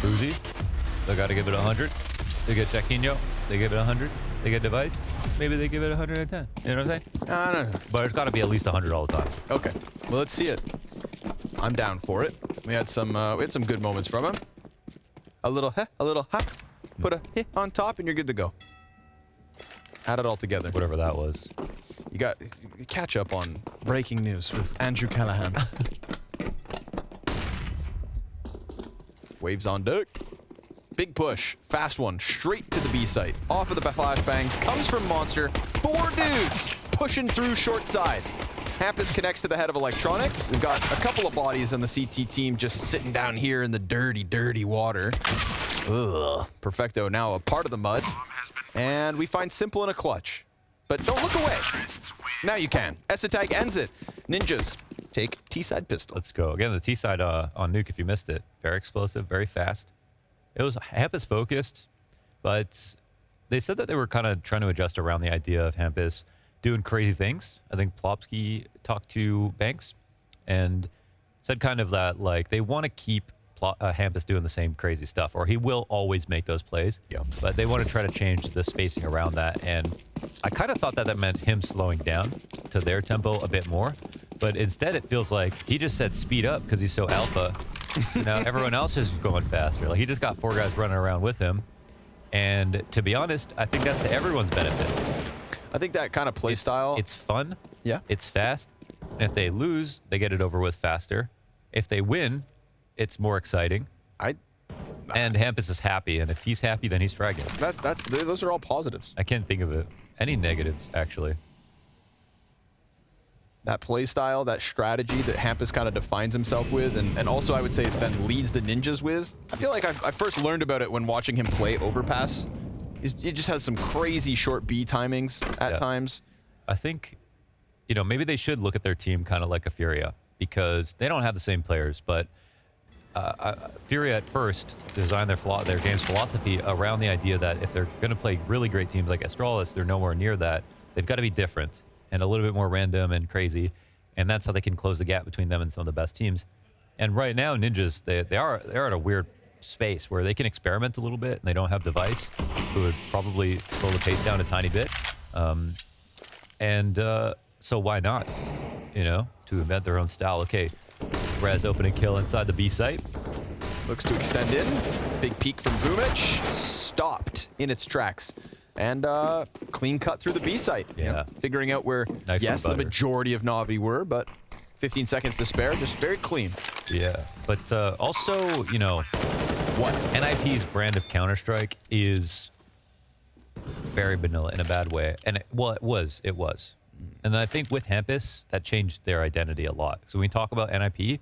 Uzi. They got to give it 100. They get Jaquinho. They give it 100. They get Device. Maybe they give it 110. You know what I'm saying? I don't know. But it's got to be at least 100 all the time. Okay. Well, let's see it. I'm down for it. We had some good moments from him. A little heh, a little ha. Put a heh on top, and you're good to go. Add it all together. Whatever that was. You catch up on breaking news with Andrew Callahan. Waves on deck. Big push. Fast one. Straight to the B site. Off of the flashbang. Comes from Monster. 4 dudes pushing through short side. Hampus connects to the head of Electronic. We've got a couple of bodies on the CT team just sitting down here in the dirty, dirty water. Ugh. Perfecto now a part of the mud. And we find Simple in a clutch. But don't look away. Now you can. Esatag ends it. Ninjas take T-side pistol. Let's go. Again, the T-side on Nuke, if you missed it. Very explosive, very fast. It was Hampus focused, but they said that they were kind of trying to adjust around the idea of Hampus doing crazy things. I think Plopsky talked to Banks and said kind of that, like, they want to keep Hampus doing the same crazy stuff, or he will always make those plays. Yeah. But they want to try to change the spacing around that, and I kind of thought that that meant him slowing down to their tempo a bit more, but instead it feels like he just said speed up because he's so alpha. So now everyone else is going faster. Like, he just got 4 guys running around with him, and to be honest, I think that's to everyone's benefit. I think that kind of play style. It's fun. Yeah. It's fast. And if they lose, they get it over with faster. If they win, it's more exciting. And Hampus is happy, and if he's happy, then he's fragging. Those are all positives. I can't think of it. Any negatives, actually. That play style, that strategy that Hampus kind of defines himself with, and also I would say then leads the ninjas with. I feel like I first learned about it when watching him play overpass. He just has some crazy short B timings at times. I think, you know, maybe they should look at their team kind of like a Furia, because they don't have the same players, but Furia at first designed their game's philosophy around the idea that if they're going to play really great teams like Astralis, they're nowhere near that. They've got to be different and a little bit more random and crazy, and that's how they can close the gap between them and some of the best teams. And right now, Ninjas, they're at a weird space where they can experiment a little bit, and they don't have Device, who would probably slow the pace down a tiny bit. So why not, you know, to invent their own style? Okay, Brehze open and kill inside the B site. Looks to extend in. Big peek from Boomich. Stopped in its tracks. And clean cut through the B site. Yeah. You know, figuring out where, Knife yes, and the butter. majority of Navi were, but 15 seconds to spare. Just very clean. Yeah. But also, you know, What? NIP's brand of Counter-Strike is very vanilla in a bad way. And it was. And then I think with Hampus, that changed their identity a lot. So when we talk about NIP,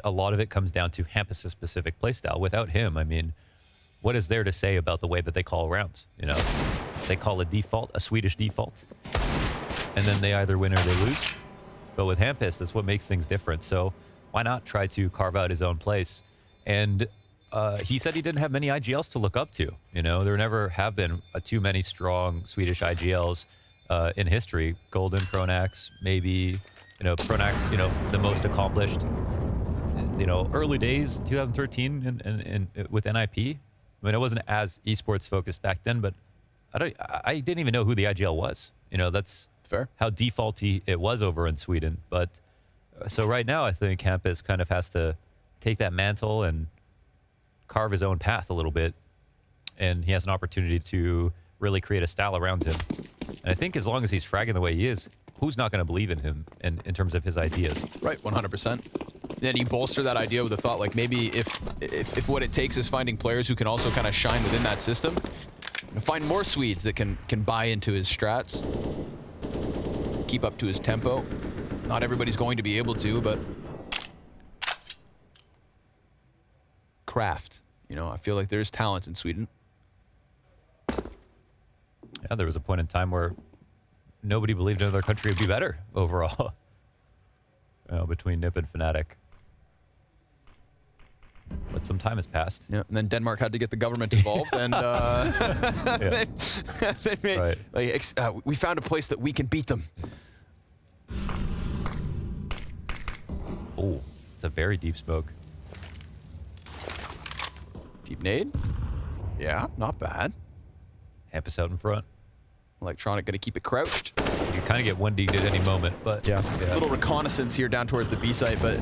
a lot of it comes down to Hampus' specific playstyle. Without him, I mean, what is there to say about the way that they call rounds? You know, they call a default, a Swedish default, and then they either win or they lose. But with Hampus, that's what makes things different. So why not try to carve out his own place? And he said he didn't have many IGLs to look up to. You know, there never have been too many strong Swedish IGLs in history. Golden, Pronax, maybe, you know, Pronax, you know, the most accomplished. You know, early days, 2013 and with NIP. I mean, it wasn't as esports focused back then, but I didn't even know who the IGL was. You know, that's Fair. how defaulty it was over in Sweden. But so right now, I think Hampus kind of has to take that mantle and carve his own path a little bit. And he has an opportunity to really create a style around him. And I think as long as he's fragging the way he is, who's not going to believe in him in terms of his ideas? Right, 100%. Then you bolster that idea with the thought, like, maybe if what it takes is finding players who can also kind of shine within that system, find more Swedes that can buy into his strats, keep up to his tempo. Not everybody's going to be able to, but craft. You know, I feel like there's talent in Sweden. Yeah, there was a point in time where nobody believed another country would be better overall. Between Nip and Fnatic. But some time has passed. Yeah, and then Denmark had to get the government involved, and they made, we found a place that we can beat them. Oh, it's a very deep smoke. Deep nade. Yeah, not bad. Hampus out in front. Electronic going to keep it crouched. You kind of get one dinged at any moment, but A little reconnaissance here down towards the B site, but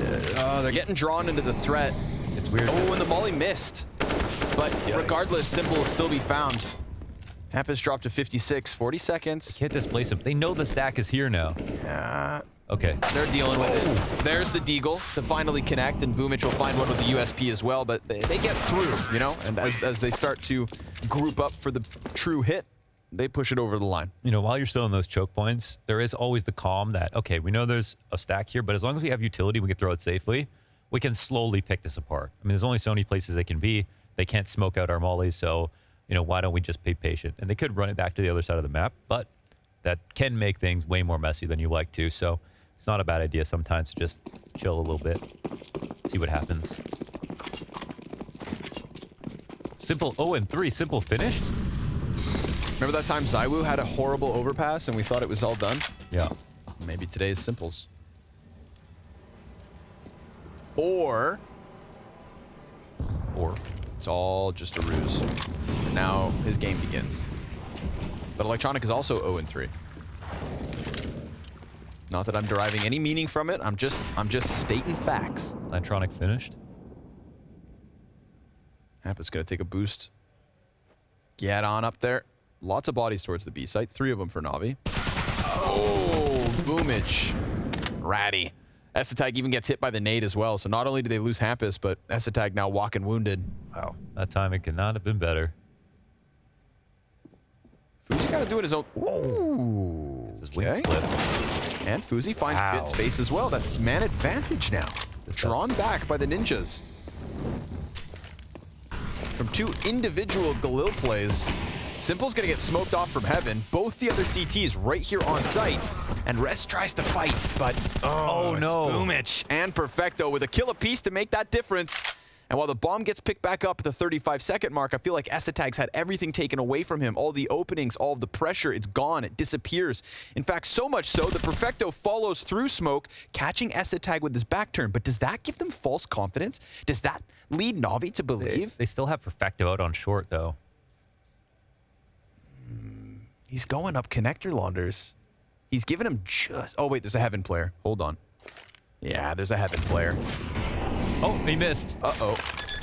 they're getting drawn into the threat. it's weird. Oh, and the molly missed. But regardless, Simple will still be found. Hampus dropped to 56, 40 seconds. Can't displace him. They know the stack is here now. Yeah. Okay. They're dealing with it. There's the deagle to finally connect, and Boomich will find one with the USP as well, but they get through, you know? And as they start to group up for the true hit, they push it over the line. You know, while you're still in those choke points, there is always the calm that, okay, we know there's a stack here, but as long as we have utility, we can throw it safely. We can slowly pick this apart. I mean, there's only so many places they can be. They can't smoke out our mollies, so, you know, why don't we just be patient? And they could run it back to the other side of the map, but that can make things way more messy than you like to. So it's not a bad idea sometimes to just chill a little bit, see what happens. Simple 0-3, Simple finished? Remember that time zywoo had a horrible overpass and we thought it was all done? Yeah. Maybe today's Simples. Or it's all just a ruse. And now his game begins. But Electronic is also 0-3. Not that I'm deriving any meaning from it. I'm just stating facts. Electronic finished. Hampus gonna take a boost. Get on up there. Lots of bodies towards the B site. 3 of them for Navi. Oh, Boomich. Ratty. kscreato even gets hit by the nade as well. So not only do they lose Hampus, but kscreato now walking wounded. Wow. That timing could not have been better. Fuzi kind of doing his own. Ooh. It's his wing split. And Fuzi finds good space as well. That's man advantage now. Drawn back by the ninjas. From 2 individual Galil plays, Simple's gonna get smoked off from heaven. Both the other CTs right here on site. And Rest tries to fight, but oh no. Boomich and Perfecto with a kill apiece to make that difference. And while the bomb gets picked back up at the 35-second mark, I feel like kscreato's had everything taken away from him. All the openings, all of the pressure, it's gone. It disappears. In fact, so much so that Perfecto follows through smoke, catching kscreato with his back turn. But does that give them false confidence? Does that lead Navi to believe? They still have Perfecto out on short, though. He's going up connector launders. He's giving him just... Oh, wait, there's a heaven player. Hold on. Yeah, there's a heaven player. Oh, he missed. Uh-oh.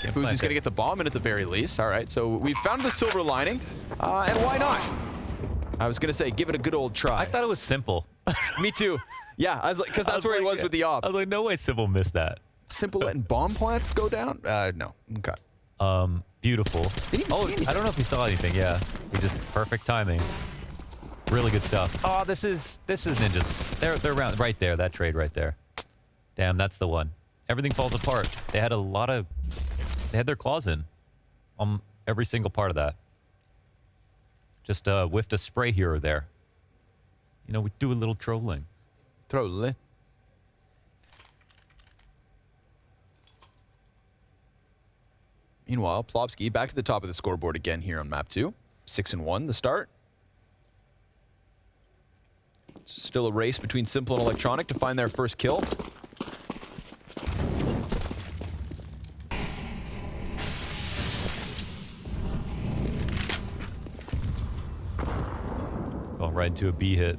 Fuzi's going to get the bomb in at the very least. All right, so we've found the silver lining. And why not? I was going to say, give it a good old try. I thought it was Simple. Me too. Yeah, I was like, because that's where he was with the op. I was like, no way Simple missed that. Simple letting bomb plants go down? No. Okay. Beautiful. Didn't even see anything. I don't know if he saw anything. Yeah, we just perfect timing. Really good stuff. Oh, this is ninjas. They're around right there. That trade right there. Damn, that's the one. Everything falls apart. They had their claws in on every single part of that. Just whiffed a spray here or there. You know, we do a little trolling. Trolling. Meanwhile, Plopsky back to the top of the scoreboard again here on map 2. 6-1, the start. Still a race between Simple and Electronic to find their first kill. Going right into a B hit.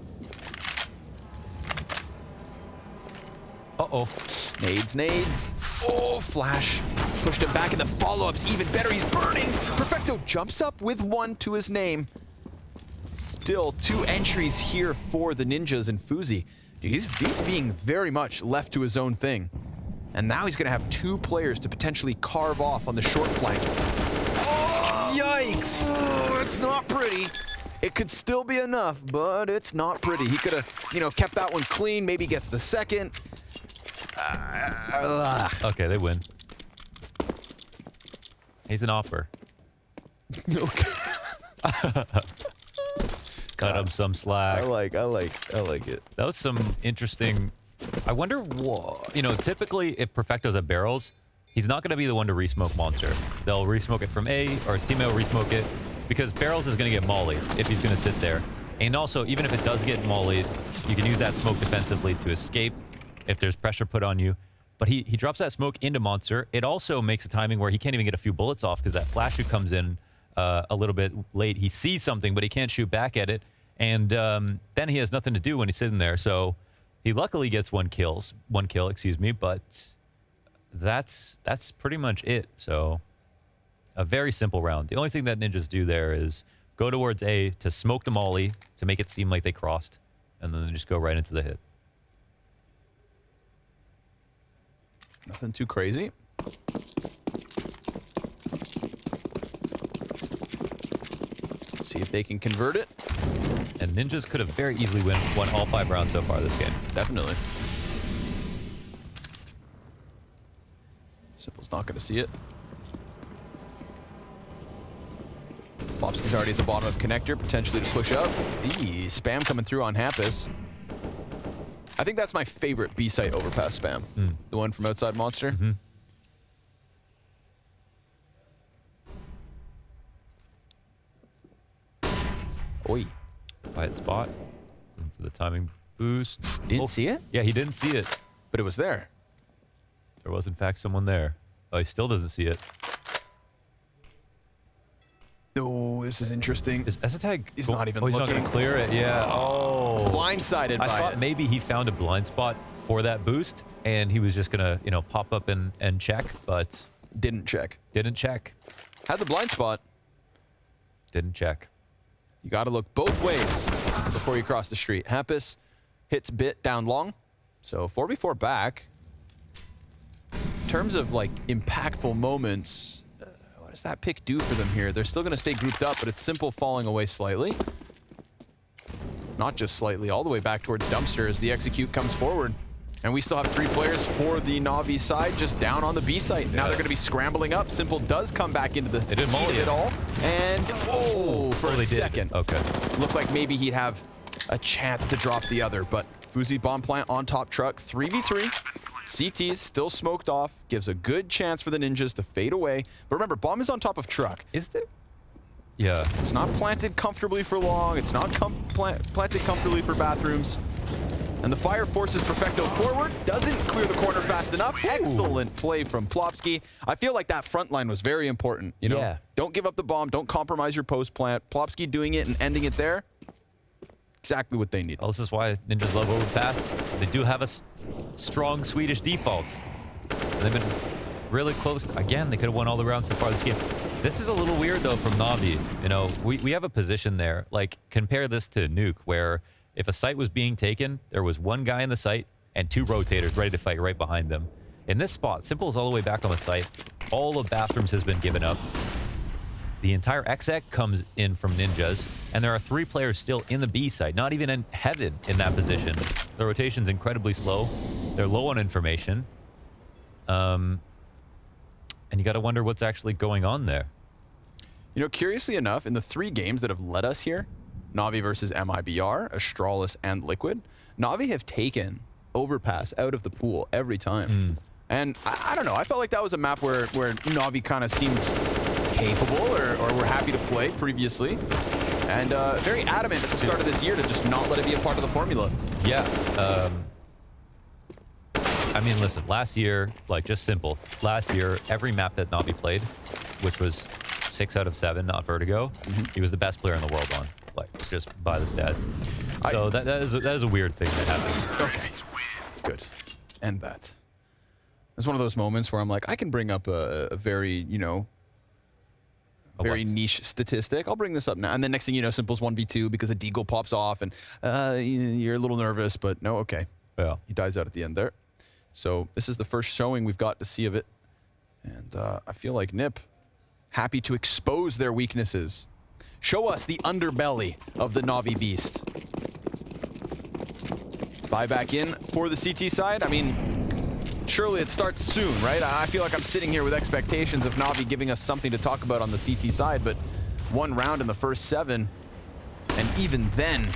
Uh-oh. Nades. Oh, flash. Pushed him back in the follow-ups. Even better, he's burning. Perfecto jumps up with 1 to his name. Still 2 entries here for the ninjas and Fuzi. Dude, he's being very much left to his own thing. And now he's going to have 2 players to potentially carve off on the short flank. Oh, yikes. Oh, it's not pretty. It could still be enough, but it's not pretty. He could have, you know, kept that one clean. Maybe gets the second. Okay, they win. He's an offer. Okay. Cut him some slack. I like it. That was some interesting... I wonder what... You know, typically, if Perfecto's at barrels, he's not going to be the one to re-smoke Monster. They'll re-smoke it from A, or his teammate will re-smoke it, because barrels is going to get mollied if he's going to sit there. And also, even if it does get mollied, you can use that smoke defensively to escape if there's pressure put on you. But he drops that smoke into Monster. It also makes a timing where he can't even get a few bullets off because that flash shoot comes in a little bit late. He sees something, but he can't shoot back at it. And then he has nothing to do when he's sitting there. So he luckily gets one kill, excuse me. But that's pretty much it. So a very simple round. The only thing that ninjas do there is go towards A to smoke the molly to make it seem like they crossed, and then they just go right into the hit. Nothing too crazy. See if they can convert it. And ninjas could have very easily won all 5 rounds so far this game. Definitely. Simple's not going to see it. Popsky's already at the bottom of connector, potentially to push up. Eee, spam coming through on Hampus. I think that's my favorite B-site overpass spam. The one from outside Monster. Oi. Quiet spot. And for the timing boost. Didn't see it? Yeah, he didn't see it. But it was there. There was, in fact, someone there. Oh, he still doesn't see it. Oh, this is interesting. Is Esatag... He's not even he's not looking. going to clear it. Yeah. Oh. Blindsided by I thought it. maybe he found a blind spot for that boost, and he was just going to, you know, pop up and check, but... Didn't check. Didn't check. Had the blind spot. Didn't check. You got to look both ways before you cross the street. Hampus hits bit down long. So 4v4 back. In terms of, like, impactful moments... What does that pick do for them here? They're still going to stay grouped up, but it's Simple falling away slightly. Not just slightly, all the way back towards Dumpster as the execute comes forward. And we still have 3 players for the Navi side just down on the B site. Now they're going to be scrambling up. Simple does come back into the heat of it all. And, for a second. Okay. Looked like maybe he'd have a chance to drop the other, but Fuzi bomb plant on top truck, 3v3. CT's still smoked off, gives a good chance for the ninjas to fade away. But remember, bomb is on top of truck. Is there? Yeah. It's not planted comfortably for long. It's not planted comfortably for bathrooms. And the fire forces Perfecto forward. Doesn't clear the corner fast enough. Ooh. Excellent play from Plopsky. I feel like that front line was very important. You know, yeah. Don't give up the bomb. Don't compromise your post plant. Plopsky doing it and ending it there. Exactly what they need. Well, this is why ninjas love overpass. They do have a strong Swedish default. And they've been really close. Again, they could have won all the rounds so far this game. This is a little weird, though, from Navi. You know, we have a position there. Like, compare this to Nuke, where if a site was being taken, there was one guy in the site and 2 rotators ready to fight right behind them. In this spot, Simple is all the way back on the site. All of bathrooms has been given up. The entire exec comes in from ninjas, and there are 3 players still in the B side, not even in heaven in that position. The rotation's incredibly slow. They're low on information. And you got to wonder what's actually going on there. You know, curiously enough, in the 3 games that have led us here, Navi versus MIBR, Astralis, and Liquid, Navi have taken overpass out of the pool every time. And I don't know, I felt like that was a map where Navi kind of seemed capable or were happy to play previously. And very adamant at the start of this year to just not let it be a part of the formula. Yeah. I mean, listen, last year, like, just simple. Last year, every map that Navi played, which was 6 out of 7, not Vertigo, he was the best player in the world on, like, just by the stats. So that is a weird thing that happens. Okay. Good. End that. It's one of those moments where I'm like, I can bring up a very, you know, very niche statistic. I'll bring this up now. And then next thing you know, Simple's 1v2 because a deagle pops off and you're a little nervous, but no, okay. Yeah. He dies out at the end there. So this is the first showing we've got to see of it. And I feel like Nip, happy to expose their weaknesses. Show us the underbelly of the Navi beast. Buy back in for the CT side. I mean, surely it starts soon, right? I feel like I'm sitting here with expectations of Navi giving us something to talk about on the CT side, but 1 round in the first 7, and even then...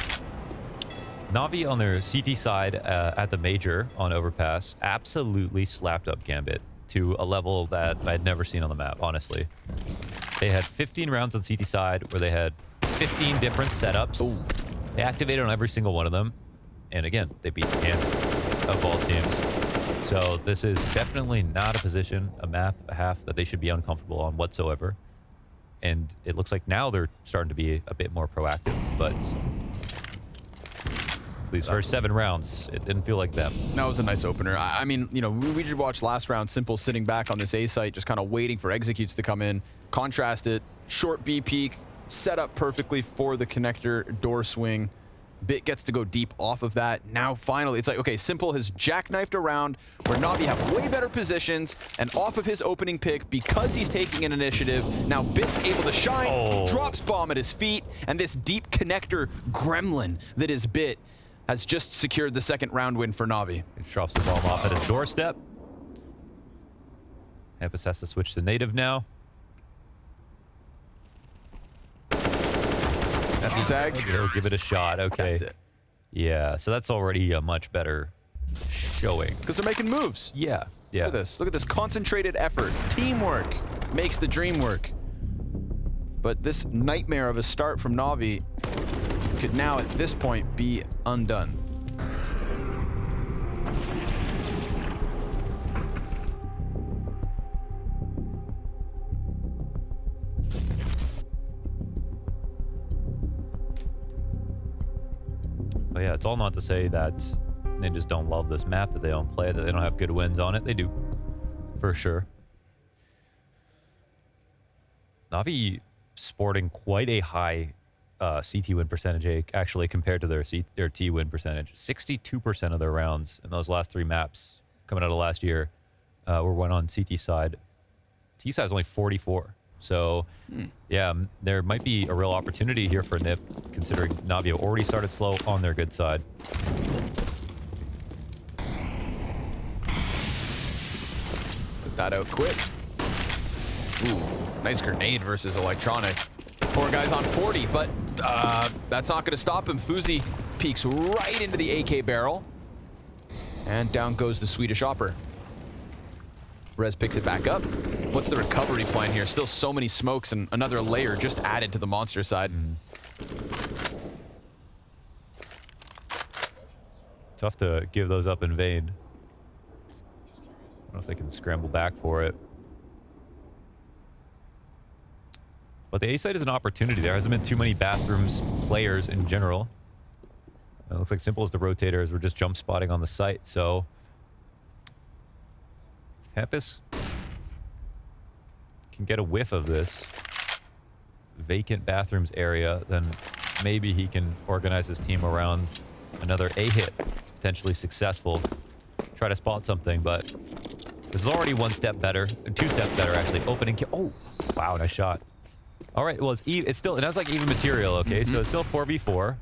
Navi on their CT side at the major on Overpass absolutely slapped up Gambit to a level that I'd never seen on the map, honestly. They had 15 rounds on CT side where they had 15 different setups. Ooh. They activated on every single one of them. And again, they beat Gambit of all teams. So this is definitely not a position, a map, a half that they should be uncomfortable on whatsoever. And it looks like now they're starting to be a bit more proactive, but these first 7 rounds, it didn't feel like them. That was a nice opener. I mean, you know, we just watched last round, Simple sitting back on this A site, just kind of waiting for executes to come in. Contrast it, short B peak, set up perfectly for the connector door swing. Bit gets to go deep off of that. Now finally, it's like, okay, Simple has jackknifed around where Navi have way better positions, and off of his opening pick, because he's taking an initiative, now Bit's able to shine, drops bomb at his feet, and this deep connector gremlin that is Bit has just secured the second round win for Navi. He drops the bomb off at his doorstep. Hampus has to switch to native now. That's the tag. He'll give it a shot. Okay. That's it. Yeah, so that's already a much better showing. Because they're making moves. Yeah, yeah. Look at this. Look at this concentrated effort. Teamwork makes the dream work. But this nightmare of a start from Navi could now, at this point, be undone. But yeah, it's all not to say that Ninjas don't love this map, that they don't play it, that they don't have good wins on it. They do, for sure. Navi sporting quite a high CT win percentage, actually, compared to their T win percentage. 62% of their rounds in those last 3 maps coming out of last year were won on CT side. T side is only 44. So, yeah, there might be a real opportunity here for NIP, considering Navi already started slow on their good side. Put that out quick. Ooh, nice grenade versus electronic. 4 guys on 40, but that's not going to stop him. Fuzi peeks right into the AK barrel. And down goes the Swedish Opper. Rez picks it back up. What's the recovery plan here? Still so many smokes and another layer just added to the monster side. Tough to give those up in vain. I don't know if they can scramble back for it. But the A side is an opportunity. There hasn't been too many bathrooms players in general. It looks like Simple as the rotators were just jump spotting on the site, so Hampus can get a whiff of this vacant bathrooms area, then maybe he can organize his team around another A hit, potentially successful. Try to spot something, but this is already 1 step better, 2 steps better actually. Opening kill. Oh, wow, nice shot. All right, well, it's still, it has like even material, okay? So it's still 4v4.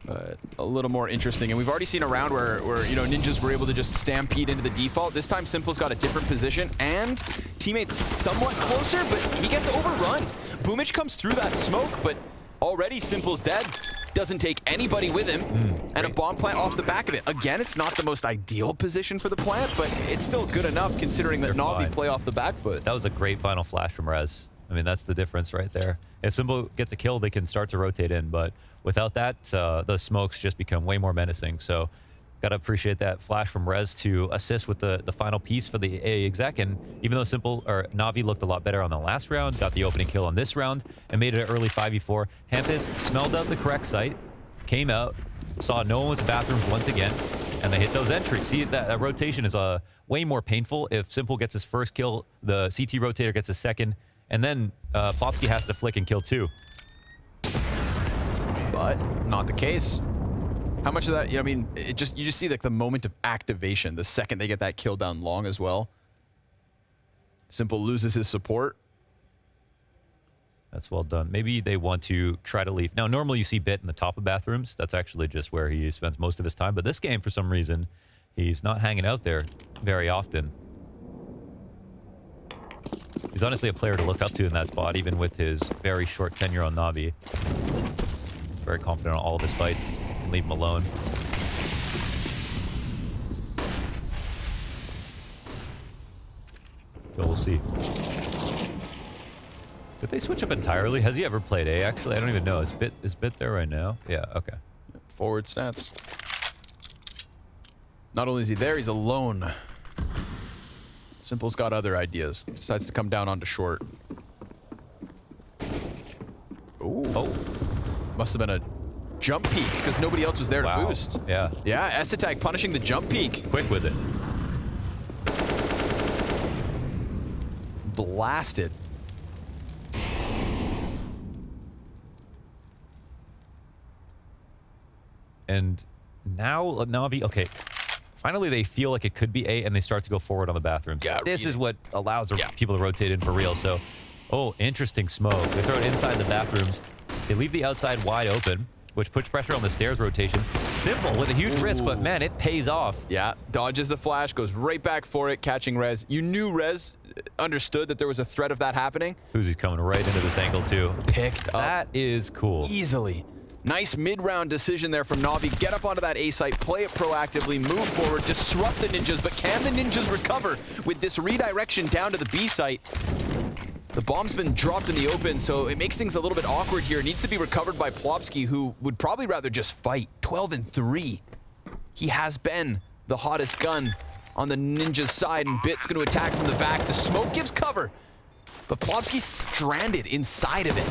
But a little more interesting. And we've already seen a round where you know, Ninjas were able to just stampede into the default. This time, Simple's got a different position, and teammates somewhat closer, but he gets overrun. Boomich comes through that smoke, but already Simple's dead. Doesn't take anybody with him, and a bomb plant off the back of it. Again, it's not the most ideal position for the plant, but it's still good enough considering that Navi play off the back foot. That was a great final flash from Rez. I mean, that's the difference right there. If Simple gets a kill, they can start to rotate in, but without that, the smokes just become way more menacing. So, gotta appreciate that flash from Rez to assist with the final piece for the A exec. And even though Navi looked a lot better on the last round, got the opening kill on this round, and made it an early 5v4, Hampus smelled out the correct site, came out, saw no one was in bathrooms once again, and they hit those entries. See, that rotation is way more painful. If Simple gets his first kill, the CT rotator gets his second, and then Popsky has to flick and kill 2. But not the case. How much of that, I mean, you just see like the moment of activation the second they get that kill down long as well. Simple loses his support. That's well done. Maybe they want to try to leave. Now, normally you see Bit in the top of bathrooms. That's actually just where he spends most of his time. But this game, for some reason, he's not hanging out there very often. He's honestly a player to look up to in that spot, even with his very short tenure on Navi. Very confident on all of his fights. Can leave him alone. So we'll see. Did they switch up entirely? Has he ever played A, actually? I don't even know. Is Bit there right now? Yeah, okay. Forward stats. Not only is he there, he's alone Simple's got other ideas. Decides to come down onto short. Ooh. Oh. Must have been a jump peek because nobody else was there to Wow. boost. Yeah. Yeah, S-Attack punishing the jump peek. Quick with it. Blasted. And now Navi, okay. Finally, they feel like it could be A, and they start to go forward on the bathrooms. Yeah, this is what allows the Yeah. people to rotate in for real. So, oh, interesting smoke. They throw it inside the bathrooms. They leave the outside wide open, which puts pressure on the stairs rotation. Simple with a huge risk, but man, it pays off. Yeah, dodges the flash, goes right back for it, catching Rez. You knew Rez understood that there was a threat of that happening. Fuzi's coming right into this angle too. Picked up That is cool. easily. Nice mid-round decision there from Navi. Get up onto that A site, play it proactively, move forward, disrupt the ninjas, but can the ninjas recover with this redirection down to the B site? The bomb's been dropped in the open, so it makes things a little bit awkward here. It needs to be recovered by Plopsky, who would probably rather just fight. 12-3. He has been the hottest gun on the ninja's side, and Bit's going to attack from the back. The smoke gives cover, but Plopsky's stranded inside of it.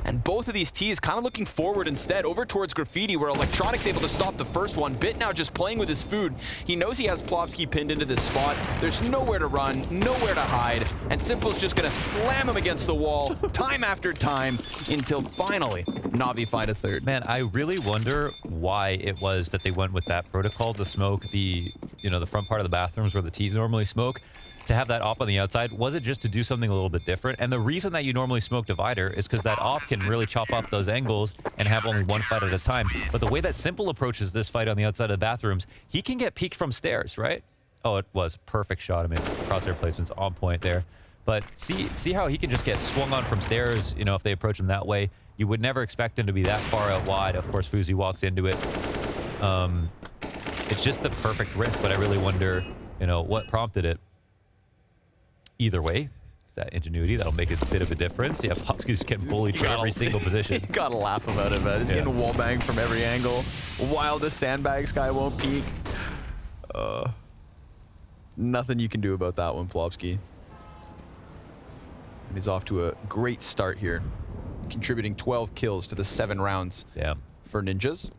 And both of these T's kind of looking forward instead, over towards Graffiti, where Electronic's able to stop the first one. Bit now just playing with his food. He knows he has Plopsky pinned into this spot. There's nowhere to run, nowhere to hide, and Simple's just gonna slam him against the wall time after time until finally Navi find a third. Man, I really wonder why it was that they went with that protocol to smoke the, the front part of the bathrooms where the T's normally smoke. To have that op on the outside, was it just to do something a little bit different? And the reason that you normally smoke divider is because that op can really chop up those angles and have only one fight at a time. But the way that Simple approaches this fight on the outside of the bathrooms, he can get peeked from stairs, right? Oh, it was perfect shot. I mean, crosshair placement's on point there. But see how he can just get swung on from stairs, if they approach him that way. You would never expect him to be that far out wide. Of course, Fuzi walks into it. It's just the perfect risk, but I really wonder, what prompted it. Either way, it's that ingenuity that'll make a bit of a difference. Yeah, Plopsky's getting bullied from every single position. You gotta laugh about it, man. He's getting wall banged from every angle. While the sandbags guy won't peek. Nothing you can do about that one, Plopsky. And he's off to a great start here, contributing 12 kills to the 7 rounds for Ninjas.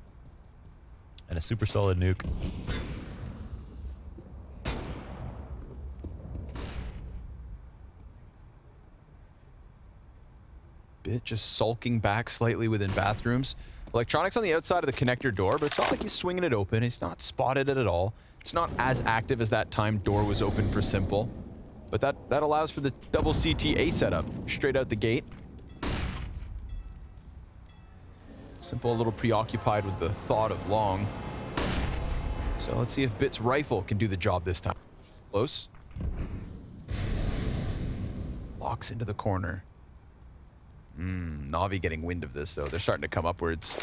And a super solid nuke. Bit just sulking back slightly within bathrooms. Electronics on the outside of the connector door, but it's not like he's swinging it open. He's not spotted it at all. It's not as active as that time door was open for Simple. But that allows for the double CTA setup straight out the gate. Simple a little preoccupied with the thought of long. So let's see if Bit's rifle can do the job this time. Close. Locks into the corner. Navi getting wind of this, though. They're starting to come upwards.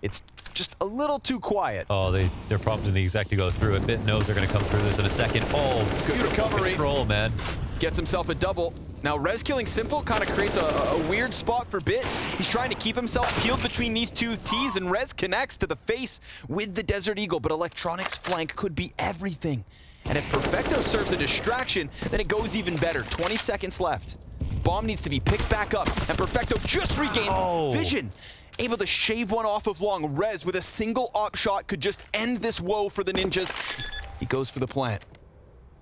It's just a little too quiet. Oh, they're prompting the exec to go through it. Bit knows they're going to come through this in a second. Oh, Good recovery. Control, man. Gets himself a double. Now, Rez killing Simple kind of creates a weird spot for Bit. He's trying to keep himself peeled between these two T's, and Rez connects to the face with the Desert Eagle, but Electronics' flank could be everything. And if Perfecto serves a distraction, then it goes even better. 20 seconds left. Bomb needs to be picked back up, and Perfecto just regains vision. Able to shave one off of long. Rez with a single op shot could just end this woe for the Ninjas. He goes for the plant.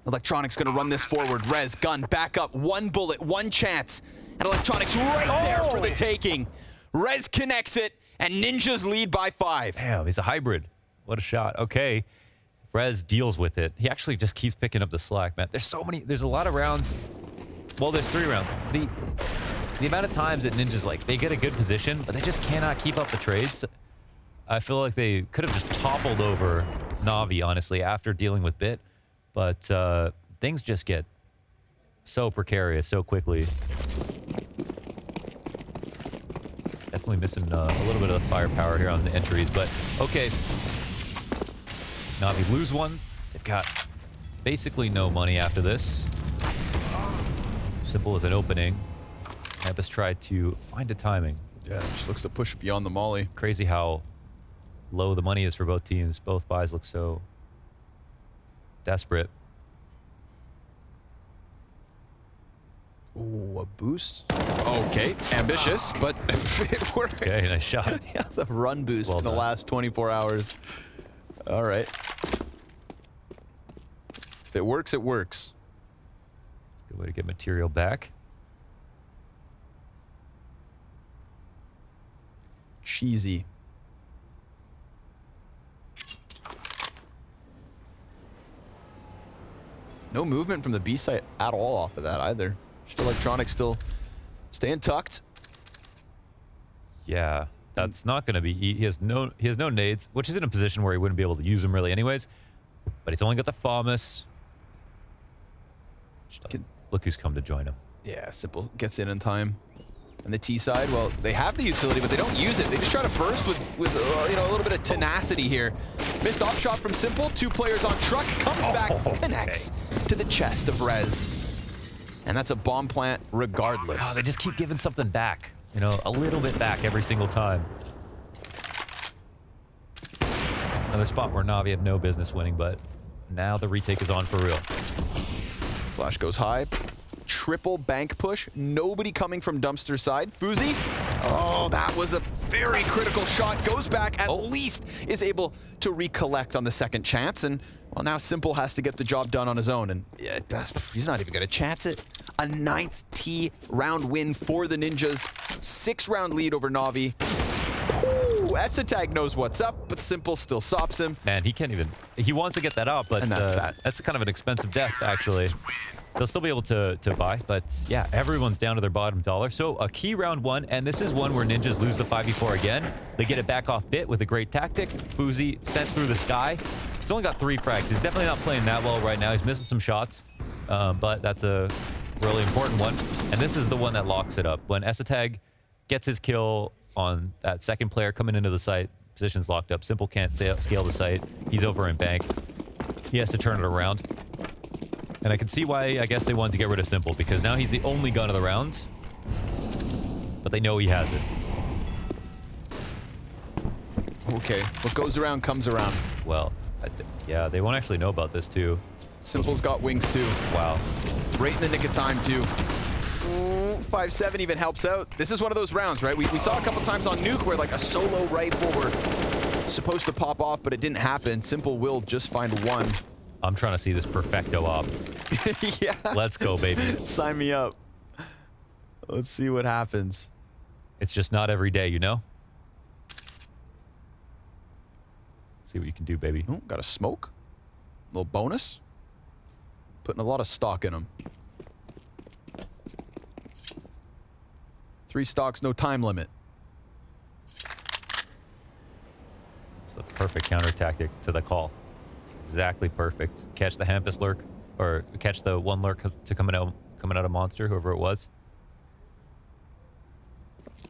Electronics gonna run this forward. Rez, gun, back up. One bullet, one chance. And Electronics right there for the taking. Rez connects it, and Ninjas lead by 5. Damn, he's a hybrid. What a shot. Okay. Rez deals with it. He actually just keeps picking up the slack, man. There's a lot of rounds. Well, there's 3 rounds. The amount of times that Ninjas, they get a good position, but they just cannot keep up the trades. I feel like they could have just toppled over Navi, honestly, after dealing with Bit. But things just get so precarious so quickly. Definitely missing a little bit of the firepower here on the entries, but okay. Navi lose one. They've got basically no money after this. Simple with an opening. Campus tried to find a timing. Yeah, just looks to push beyond the molly. Crazy how low the money is for both teams. Both buys look so desperate. Ooh, a boost. Okay, ambitious, but it works. Okay, nice shot. Yeah, the run boost Well in the done. last 24 hours. All right. If it works, it works. It's a good way to get material back. Cheesy. No movement from the B site at all off of that either. Just electronics still staying tucked. Yeah, that's not going to be. He has no nades, which is in a position where he wouldn't be able to use them really, anyways. But he's only got the FAMAS. Look who's come to join him. Yeah, simple gets in time. And the T side, well, they have the utility, but they don't use it. They just try to burst with you know, a little bit of tenacity here. Missed off shot from Simple. 2 players on truck, comes back, connects to the chest of Brehze. And that's a bomb plant regardless. Oh, they just keep giving something back. You know, a little bit back every single time. Another spot where Navi have no business winning, but now the retake is on for real. Flash goes high. Triple bank push. Nobody coming from dumpster side. Fuzi. Oh, that was a very critical shot. Goes back, at least is able to recollect on the second chance. And, well, now Simple has to get the job done on his own. And yeah, he's not even going to chance it. A 9th T round win for the Ninjas. 6-round lead over Navi. Ooh, kscreato knows what's up, but Simple still sops him. Man, he can't even. He wants to get that out, but And that's that. That's kind of an expensive death, actually. They'll still be able to buy, but yeah, everyone's down to their bottom dollar. So a key round 1, and this is one where Ninjas lose the 5v4 again. They get it back off bit with a great tactic. Fuzi sent through the sky. He's only got 3 frags. He's definitely not playing that well right now. He's missing some shots, but that's a really important one. And this is the one that locks it up. When kscreato gets his kill on that second player coming into the site, position's locked up. Simple can't scale the site. He's over in bank. He has to turn it around. And I can see why, I guess, they wanted to get rid of Simple, because now he's the only gun of the round. But they know he has it. Okay, what goes around comes around. Well, yeah, they won't actually know about this, too. Simple's got wings, too. Wow. Right in the nick of time, too. 5-7 even helps out. This is one of those rounds, right? We saw a couple times on Nuke where, like, a solo rifle were supposed to pop off, but it didn't happen. Simple will just find one. I'm trying to see this perfecto op. Yeah. Let's go, baby. Sign me up. Let's see what happens. It's just not every day, you know? See what you can do, baby. Oh, got a smoke. Little bonus. Putting a lot of stock in them. 3 stocks, no time limit. It's the perfect counter tactic to the call. Exactly perfect. Catch the Hampus lurk, or catch the one lurk to coming out of monster, whoever it was.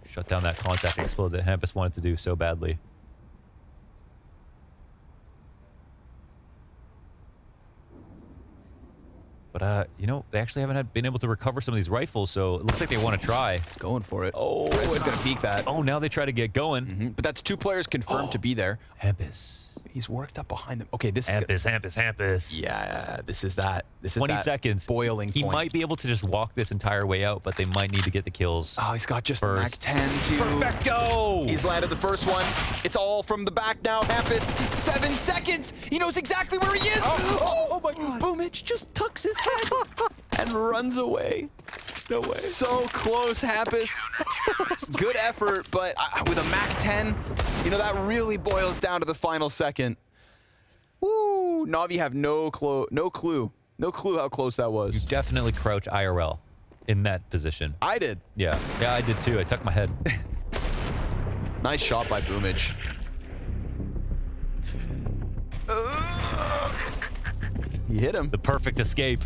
Shut down that contact explode that Hampus wanted to do so badly. But you know, they actually haven't been able to recover some of these rifles, so it looks like they want to try. It's going for it. Oh, Brehze is going to peek that. Oh, now they try to get going. But that's 2 players confirmed to be there. Hampus. He's worked up behind them. Okay, this is... Hampus. Yeah, this is that. This is 20 that seconds. Boiling He point. might be able to just walk this entire way out, but they might need to get the kills. Oh, he's got just first. the Mac 10 too. Perfecto! He's landed the first one. It's all from the back now. Hampus, 7 seconds. He knows exactly where he is. Oh my God. Boomich just tucks his head and runs away. There's no way. So close, Hampus. Good effort, but with a Mac 10, you know, that really boils down to the final second. Woo! Navi have no clue how close that was. You definitely crouch IRL in that position. I did. Yeah, I did too. I tucked my head. Nice shot by Boomich. He hit him. The perfect escape.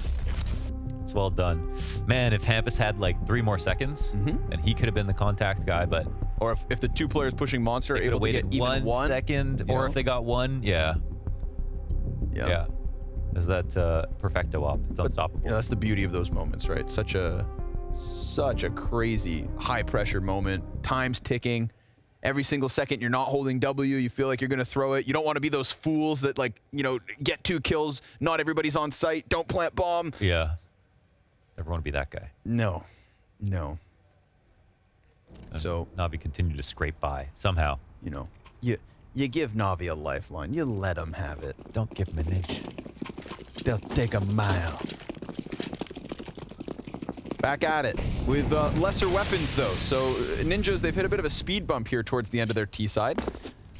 It's well done. Man, if Hampus had like 3 more seconds, then he could have been the contact guy, but... Or if the 2 players pushing monster are able to get even 1 second, or if they got 1, yeah. There's that perfecto op. It's unstoppable. Yeah, that's the beauty of those moments, right? Such a crazy high pressure moment. Time's ticking. Every single second you're not holding W, you feel like you're gonna throw it. You don't want to be those fools that, like, you know, get 2 kills. Not everybody's on site. Don't plant bomb. Yeah. Never want to be that guy. No. No. And So Navi continued to scrape by somehow. you know, you give Navi a lifeline. You let him have it. Don't give him an inch. They'll take a mile. Back at it with lesser weapons, though. So ninjas, they've hit a bit of a speed bump here towards the end of their T side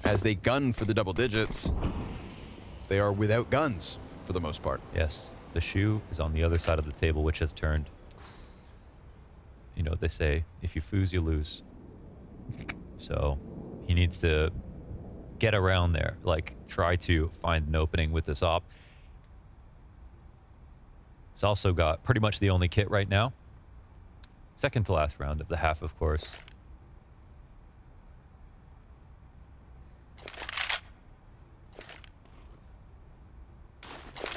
as they gun for the double digits. They are without guns for the most part. Yes, the shoe is on the other side of the table, which has turned. You know, they say, if you foos, you lose. So he needs to get around there, like try to find an opening with this op. He's also got pretty much the only kit right now. Second to last round of the half, of course.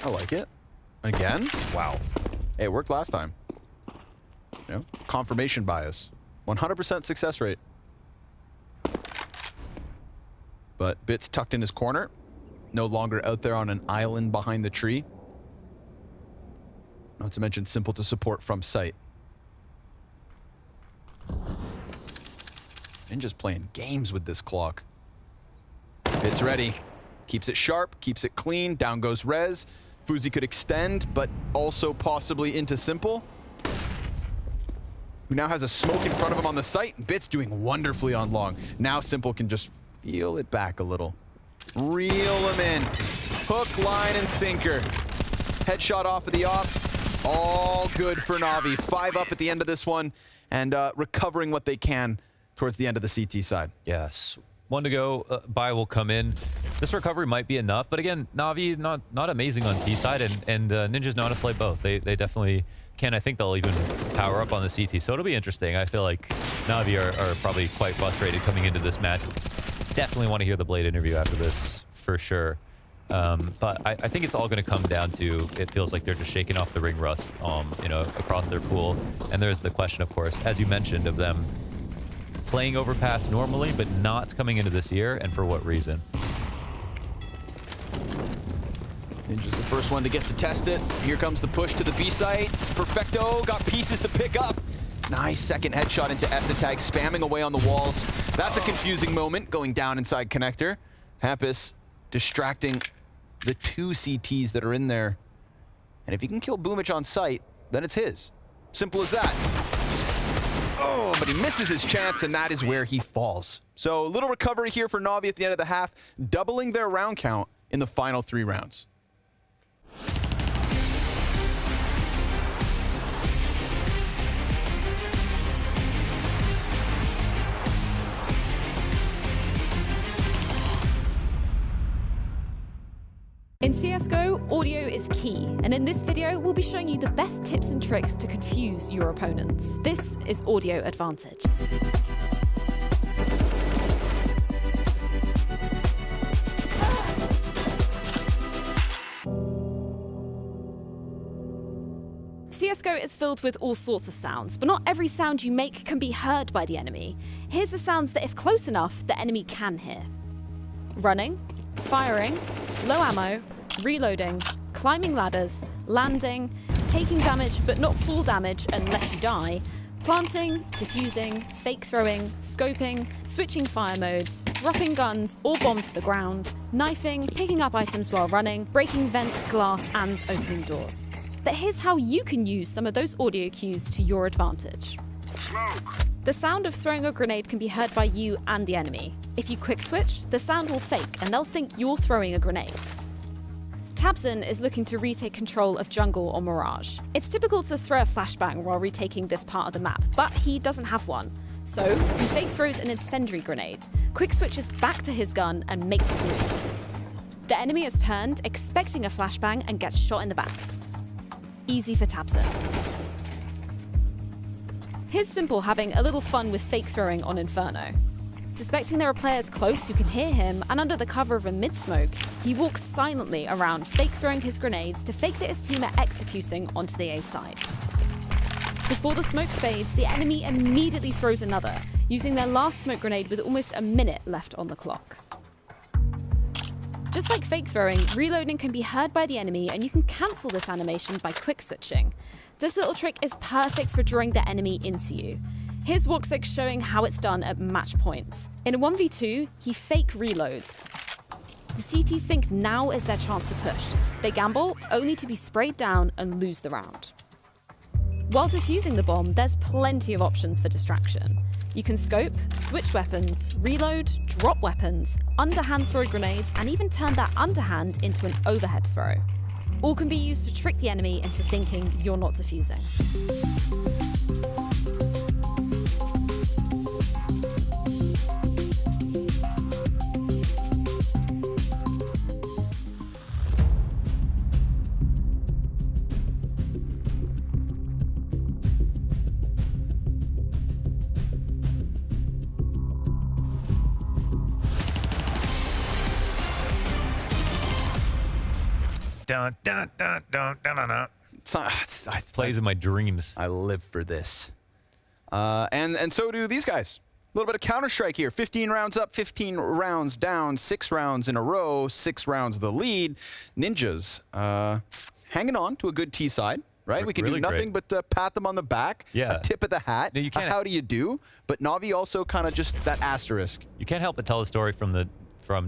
I like it. Again? Wow. Hey, it worked last time. You know, confirmation bias. 100% success rate. But Bits tucked in his corner. No longer out there on an island behind the tree. Not to mention simple to support from sight. Ninja's playing games with this clock. Bits ready. Keeps it sharp, keeps it clean. Down goes Rez. Fuzi could extend, but also possibly into simple. Who now has a smoke in front of him on the site. Bits doing wonderfully on long. Now simple can just feel it back a little. Reel him in. Hook, line, and sinker. Headshot off of the op. All good for Navi. 5 up at the end of this one, and recovering what they can towards the end of the CT side. Yes. 1 to go. Buy will come in. This recovery might be enough, but again, Navi not amazing on T side, and Ninjas know how to play both. They definitely can. I think they'll even power up on the CT, so it'll be interesting. I feel like Navi are probably quite frustrated coming into this match. Definitely want to hear the Blade interview after this, for sure. But I think it's all going to come down to, it feels like they're just shaking off the ring rust, you know, across their pool. And there's the question, of course, as you mentioned, of them playing overpass normally, but not coming into this year, and for what reason. Ninja's the first one to get to test it. Here comes the push to the B site. It's perfecto, got pieces to pick up. Nice second headshot into Esatag, spamming away on the walls. That's a confusing moment, going down inside connector. Hampus distracting the 2 CTs that are in there. And if he can kill Boomich on sight, then it's his. Simple as that. Oh, but he misses his chance, and that is where he falls. So a little recovery here for Navi at the end of the half, doubling their round count in the final 3 rounds. In CSGO, audio is key, and in this video, we'll be showing you the best tips and tricks to confuse your opponents. This is Audio Advantage. CSGO is filled with all sorts of sounds, but not every sound you make can be heard by the enemy. Here's the sounds that, if close enough, the enemy can hear. Running, firing, low ammo, reloading, climbing ladders, landing, taking damage but not full damage unless you die, planting, defusing, fake throwing, scoping, switching fire modes, dropping guns or bomb to the ground, knifing, picking up items while running, breaking vents, glass and opening doors. But here's how you can use some of those audio cues to your advantage. Smoke. The sound of throwing a grenade can be heard by you and the enemy. If you quick switch, the sound will fake and they'll think you're throwing a grenade. tzz is looking to retake control of jungle or Mirage. It's typical to throw a flashbang while retaking this part of the map, but he doesn't have one. So he fake throws an incendiary grenade, quick switches back to his gun and makes his move. The enemy is turned, expecting a flashbang and gets shot in the back. Easy for tzz. Here's Simple having a little fun with fake throwing on Inferno. Suspecting there are players close who can hear him, and under the cover of a mid-smoke, he walks silently around fake throwing his grenades to fake that his team are executing onto the A sides. Before the smoke fades, the enemy immediately throws another, using their last smoke grenade with almost a minute left on the clock. Just like fake throwing, reloading can be heard by the enemy, and you can cancel this animation by quick switching. This little trick is perfect for drawing the enemy into you. Here's woxic showing how it's done at match points. In a 1v2, he fake reloads. The CTs think now is their chance to push. They gamble, only to be sprayed down and lose the round. While defusing the bomb, there's plenty of options for distraction. You can scope, switch weapons, reload, drop weapons, underhand throw grenades, and even turn that underhand into an overhead throw. All can be used to trick the enemy into thinking you're not defusing. Dun, dun, dun, dun, dun, dun, dun. Plays in my dreams. I live for this. And so do these guys. A little bit of Counter-Strike here. 15 rounds up, 15 rounds down, 6 rounds in a row, 6 rounds the lead. Ninjas hanging on to a good T side, right? We can really do nothing but pat them on the back, Yeah. a tip of the hat. No, you can't. How do you do? But Navi also kind of just that asterisk. You can't help but tell a story from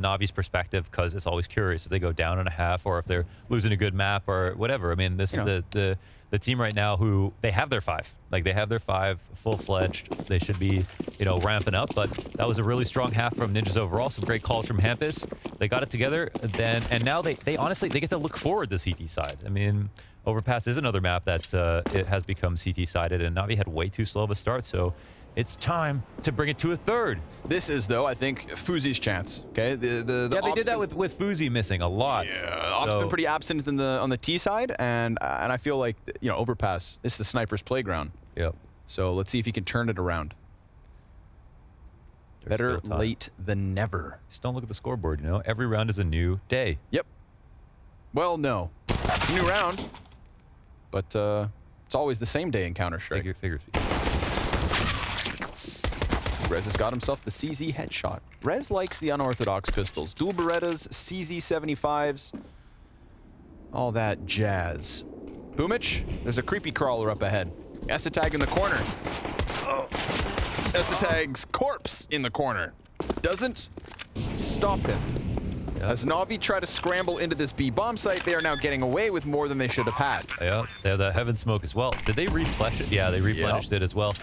Navi's perspective because it's always curious if they go down and a half or if they're losing a good map or whatever. I mean, this is the team right now who they have their 5. Like they have their 5 full-fledged. They should be, ramping up. But that was a really strong half from Ninjas overall. Some great calls from Hampus. They got it together then, and now they honestly they get to look forward to CT side. I mean, Overpass is another map that's it has become CT sided, and Navi had way too slow of a start. So it's time to bring it to a third. This is, though, I think, Fuzi's chance. Okay, yeah, they did that with Fuzi missing a lot. Yeah, Op's been pretty absent on the T side, and I feel like Overpass is the sniper's playground. Yep. So let's see if he can turn it around. Better late than never. Just don't look at the scoreboard. Every round is a new day. Yep. Well, no, it's a new round, but it's always the same day in Counter-Strike. Figures. Brehze has got himself the CZ headshot. Brehze likes the unorthodox pistols. Dual Berettas, CZ 75s, all that jazz. Boomich, there's a creepy crawler up ahead. Esatag in the corner. Oh. Esatag's corpse in the corner. Doesn't stop him. Yeah. As Navi try to scramble into this B bomb site, they are now getting away with more than they should have had. Yeah, they have the heaven smoke as well. Did they replenish it? Yeah, they replenished it as well.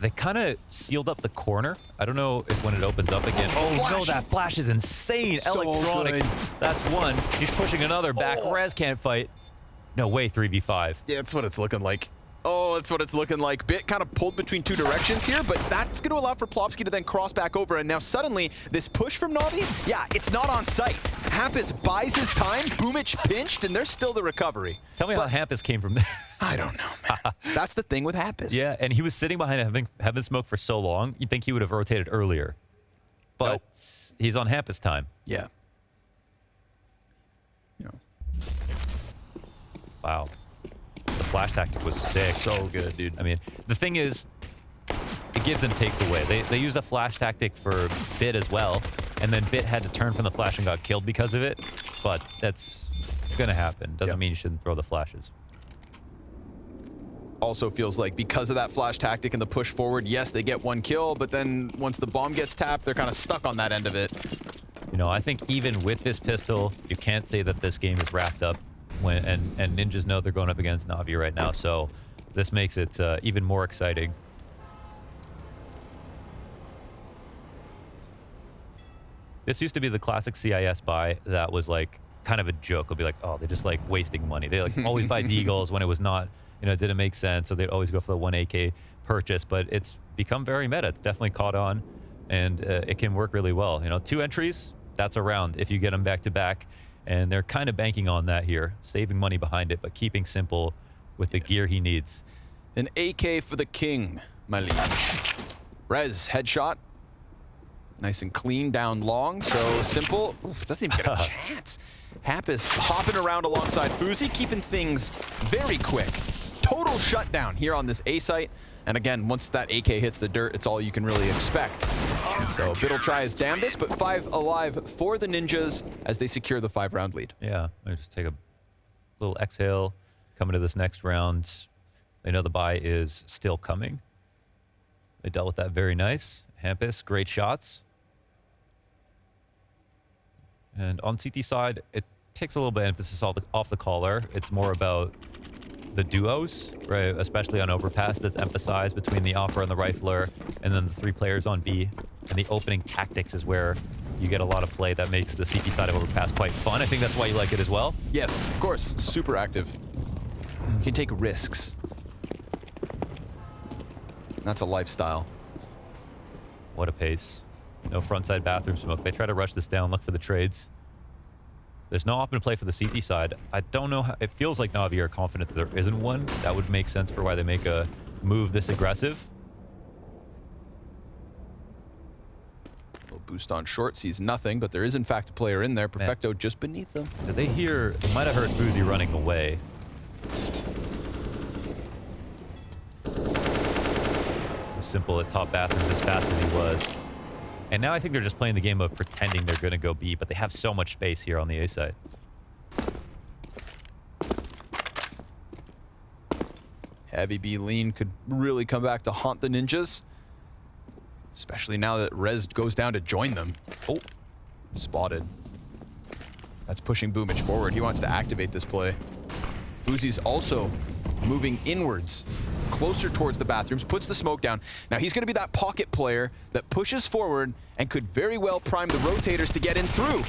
They kind of sealed up the corner. I don't know if when it opens up again. Oh, no, that flash is insane. So Electronic. good. That's one. He's pushing another back. Rez can't fight. No way, 3v5. Yeah, that's what it's looking like. Oh, that's what it's looking like. Bit kind of pulled between 2 directions here, but that's going to allow for Plopsky to then cross back over. And now suddenly, this push from Navi, yeah, it's not on site. Hampus buys his time. Boomich pinched, and there's still the recovery. Tell me how Hampus came from there. I don't know, man. That's the thing with Hampus. Yeah, and he was sitting behind heaven smoke for so long, you'd think he would have rotated earlier. But he's on Hampus time. Yeah. Wow. The flash tactic was sick. So good, dude. I mean, the thing is, it gives and takes away. They used a flash tactic for Bit as well, and then Bit had to turn from the flash and got killed because of it. But that's gonna happen. Doesn't mean you shouldn't throw the flashes. Also feels like because of that flash tactic and the push forward, yes, they get 1 kill, but then once the bomb gets tapped, they're kind of stuck on that end of it. I think even with this pistol, you can't say that this game is wrapped up. And Ninjas know they're going up against Navi right now, so this makes it even more exciting. This used to be the classic CIS buy that was like kind of a joke. It'll be like, oh, they're just like wasting money. They like always buy Deagles when it was not, it didn't make sense, so they'd always go for the 1 AK purchase. But it's become very meta. It's definitely caught on, and it can work really well. 2 entries, that's a round if you get them back to back. And they're kind of banking on that here, saving money behind it, but keeping simple with the gear he needs. An AK for the king, my liege. Rez, headshot. Nice and clean down long, so simple. Oof, doesn't even get a chance. Hampus hopping around alongside Fuzi, keeping things very quick. Total shutdown here on this A site. And again, once that AK hits the dirt, it's all you can really expect. So Bit will try his damnedest, but 5 alive for the Ninjas as they secure the 5-round lead. Yeah, I just take a little exhale, coming to this next round. They know the buy is still coming. They dealt with that very nice. Hampus, great shots. And on CT side, it takes a little bit of emphasis off the caller. It's more about the duos, right? Especially on overpass, that's emphasized between the opera and the rifler, and then the 3 players on B. And the opening tactics is where you get a lot of play that makes the CT side of overpass quite fun. I think that's why you like it as well. Yes, of course. Super active. You can take risks. That's a lifestyle. What a pace. No frontside bathroom smoke. They try to rush this down, look for the trades. There's no open play for the CT side. I don't know how, it feels like NAVI are confident that there isn't one. That would make sense for why they make a move this aggressive. Little boost on short, sees nothing, but there is in fact a player in there. Perfecto just beneath them. Did they hear, they might have heard Boozy running away. Simple at top bathrooms as fast as he was. And now I think they're just playing the game of pretending they're going to go B, but they have so much space here on the A side. Heavy B lean could really come back to haunt the ninjas. Especially now that Rez goes down to join them. Oh, spotted. That's pushing Boomich forward. He wants to activate this play. Fuzi's also moving inwards, closer towards the bathrooms, puts the smoke down. Now he's going to be that pocket player that pushes forward and could very well prime the rotators to get in through.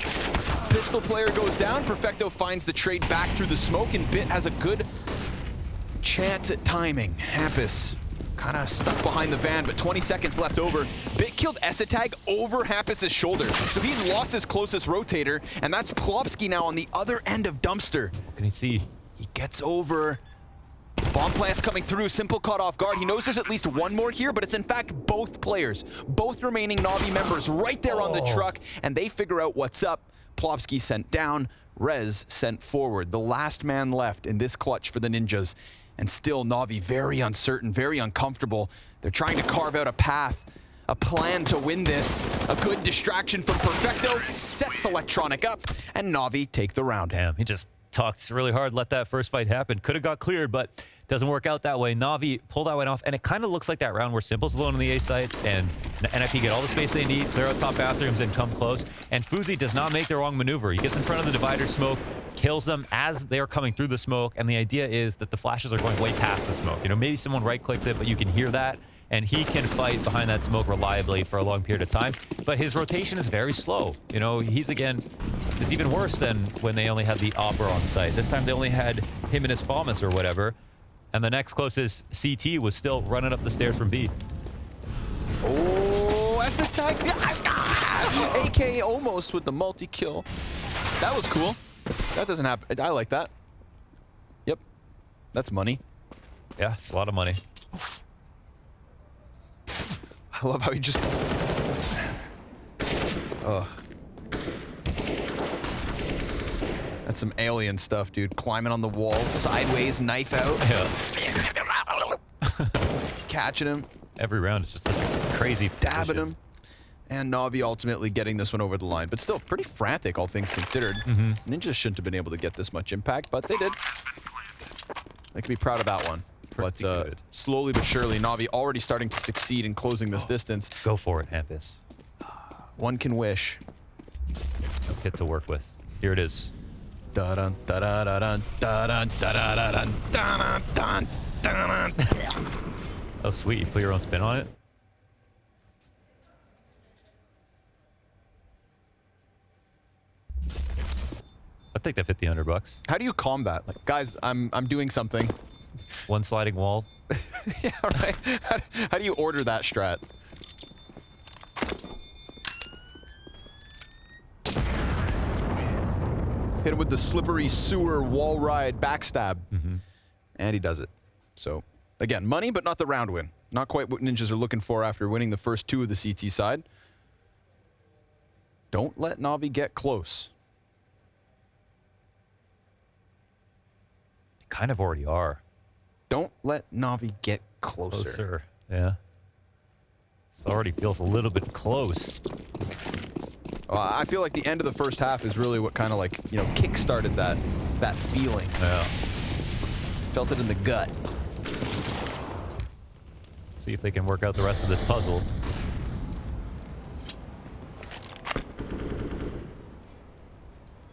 Pistol player goes down. Perfecto finds the trade back through the smoke, and Bit has a good chance at timing. Hampus kind of stuck behind the van, but 20 seconds left over. Bit killed kscreato over Hampus's shoulder, so he's lost his closest rotator, and that's Plopsky now on the other end of dumpster. What can he see? He gets over. Bomb plants coming through, Simple caught off guard. He knows there's at least one more here, but it's in fact both players, both remaining NAVI members right there on the truck, and they figure out what's up. Plopsky sent down, Rez sent forward. The last man left in this clutch for the ninjas, and still NAVI very uncertain, very uncomfortable. They're trying to carve out a path, a plan to win this. A good distraction from Perfecto, sets Electronic up, and NAVI take the round. Damn, he just talked really hard, let that first fight happen. Could have got cleared, but doesn't work out that way. NAVI pull that one off, and it kind of looks like that round where Simple's alone on the A site, and NIP get all the space they need, clear out top bathrooms, and come close. And Fuzi does not make the wrong maneuver. He gets in front of the divider smoke, kills them as they're coming through the smoke, and the idea is that the flashes are going way past the smoke. You know, maybe someone right-clicks it, but you can hear that, and he can fight behind that smoke reliably for a long period of time. But his rotation is very slow. You know, he's, again, it's even worse than when they only had the Opera on site. This time they only had him and his FAMAS or whatever. And the next closest CT was still running up the stairs from B. Oh, that's a tag. AK almost with the multi-kill. That was cool. That doesn't happen. I like that. Yep. That's money. Yeah, it's a lot of money. I love how he just... Ugh. That's some alien stuff, dude. Climbing on the wall, sideways, knife out. Yeah. Catching him. Every round is just such a crazy Dabbing him. And NAVI ultimately getting this one over the line. But still, pretty frantic, all things considered. Ninjas shouldn't have been able to get this much impact, but they did. They can be proud of that one. Pretty But good. slowly but surely, NAVI already starting to succeed in closing this distance. Go for it, Hampus. One can wish. No kit to work with. Here it is. Da-dun, da-da-da-dun, da-dun, da-da-da-dun, da-dun, dun, da-dun. Oh, sweet. You put your own spin on it? I'd take that $50 How do you combat? Like, guys, I'm doing something. One sliding wall. Yeah, right. How do you order that strat? Hit him with the slippery sewer wall ride backstab. And he does it. So, again, money, but not the round win. Not quite what ninjas are looking for after winning the first two of the CT side. Don't let NAVI get close. You kind of already are. Don't let NAVI get closer. Closer. Yeah. This already feels a little bit close. I feel like the end of the first half is really what kind of like, you know, kick-started that feeling. Yeah. Felt it in the gut. See if they can work out the rest of this puzzle.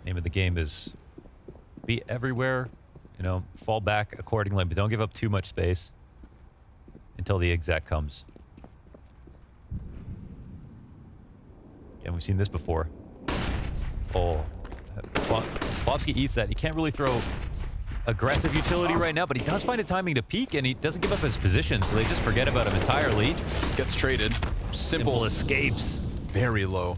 Name of the game is be everywhere, you know, fall back accordingly, but don't give up too much space until the exec comes. And we've seen this before. Oh, Bobski eats that. He can't really throw aggressive utility right now, but he does find a timing to peek, and he doesn't give up his position, so they just forget about him entirely. Gets traded. Simple escapes. Very low.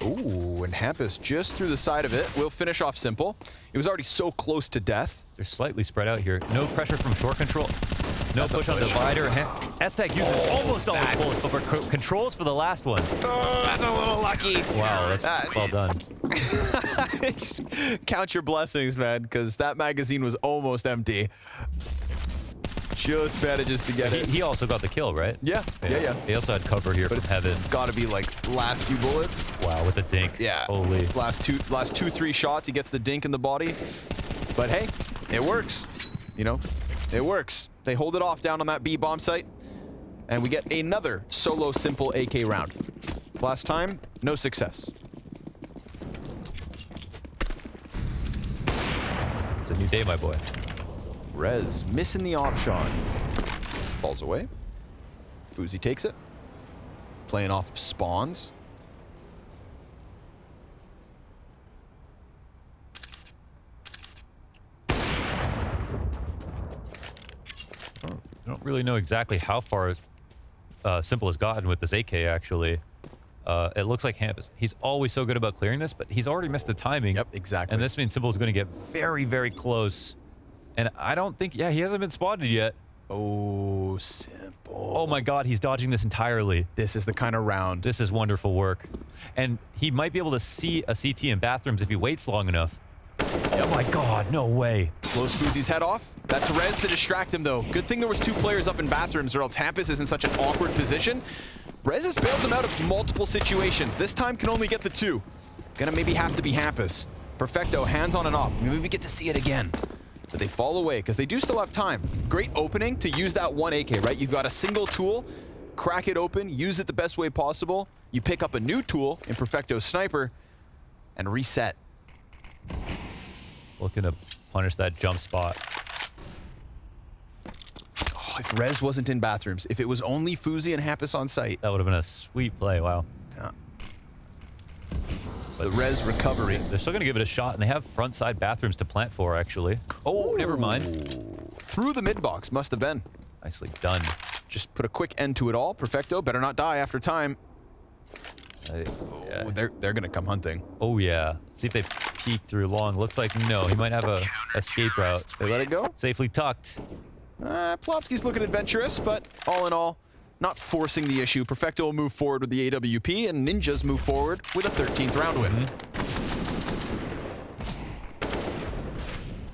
Ooh, and Hampus just through the side of it. We'll finish off Simple. He was already so close to death. They're slightly spread out here. No pressure from short control. No push on divider. S-Tag uses almost all his bullets, but for controls for the last one. Oh, that's a little lucky. Wow, that's well done. Count your blessings, man, because that magazine was almost empty. Just manages to get it. He also got the kill, right? Yeah. He also had cover here from heaven. Got to be like last few bullets. Wow, with a dink. Yeah. Holy. Last two, 3 shots, he gets the dink in the body. But hey, it works. You know, it works. They hold it off down on that B bomb site, and we get another solo simple AK round. Last time, no success. It's a new day, my boy. Rez missing the op shot. Falls away. Fuzi takes it. Playing off of spawns. I don't really know exactly how far Simple has gotten with this AK, actually. It looks like Hampus. He's always so good about clearing this, but he's already missed the timing. Yep, exactly. And this means Simple is going to get very, very close. And I don't think... Yeah, he hasn't been spotted yet. Oh, Simple. Oh my god, he's dodging this entirely. This is the kind of round. This is wonderful work. And he might be able to see a CT in bathrooms if he waits long enough. Oh my god, no way. Blows Fuzi's head off. That's Rez to distract him, though. Good thing there was 2 players up in bathrooms, or else Hampus is in such an awkward position. Rez has bailed him out of multiple situations. This time can only get the 2. Gonna maybe have to be Hampus. Perfecto, hands on and off. Maybe we get to see it again. But they fall away, because they do still have time. Great opening to use that 1 AK, right? You've got a single tool, crack it open, use it the best way possible. You pick up a new tool in Perfecto's sniper, and reset. Looking to punish that jump spot. Oh, if Rez wasn't in bathrooms, if it was only Fuzi and Hampus on site. That would have been a sweet play, wow. Yeah. It's the Rez recovery. They're still going to give it a shot, and they have front side bathrooms to plant for, actually. Oh, never mind. Through the mid box, must have been. Nicely done. Just put a quick end to it all. Perfecto, better not die after time. Yeah. Oh, they're going to come hunting. Oh, yeah. Let's see if they peek through long. Looks like no. He might have a escape route. They let it go? Safely tucked. Plopski's looking adventurous, but all in all, not forcing the issue. Perfecto will move forward with the AWP, and Ninjas move forward with a 13th round win.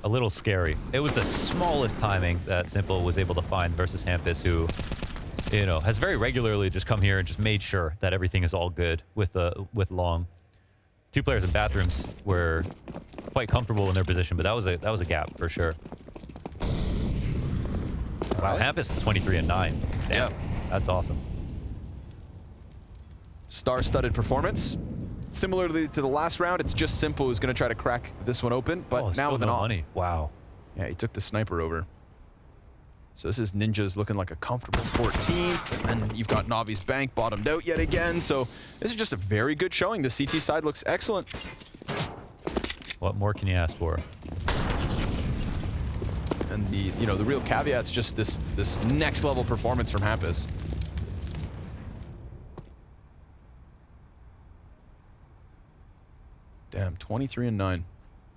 A little scary. It was the smallest timing that Simple was able to find versus Hampus, who, you know, has very regularly just come here and just made sure that everything is all good with long. 2 players in bathrooms were quite comfortable in their position, but that was a gap for sure. Wow, Hampus is 23 and 9. Damn, yeah, that's awesome. Star-studded performance. Similarly to the last round, it's just Simple who's going to try to crack this one open, but now with an op. Money. Wow. Yeah, he took the sniper over. So this is Ninjas looking like a comfortable 14th, and then you've got Navi's bank bottomed out yet again. So this is just a very good showing. The CT side looks excellent. What more can you ask for? And the real caveat's just this next level performance from Hampus. Damn, 23 and 9.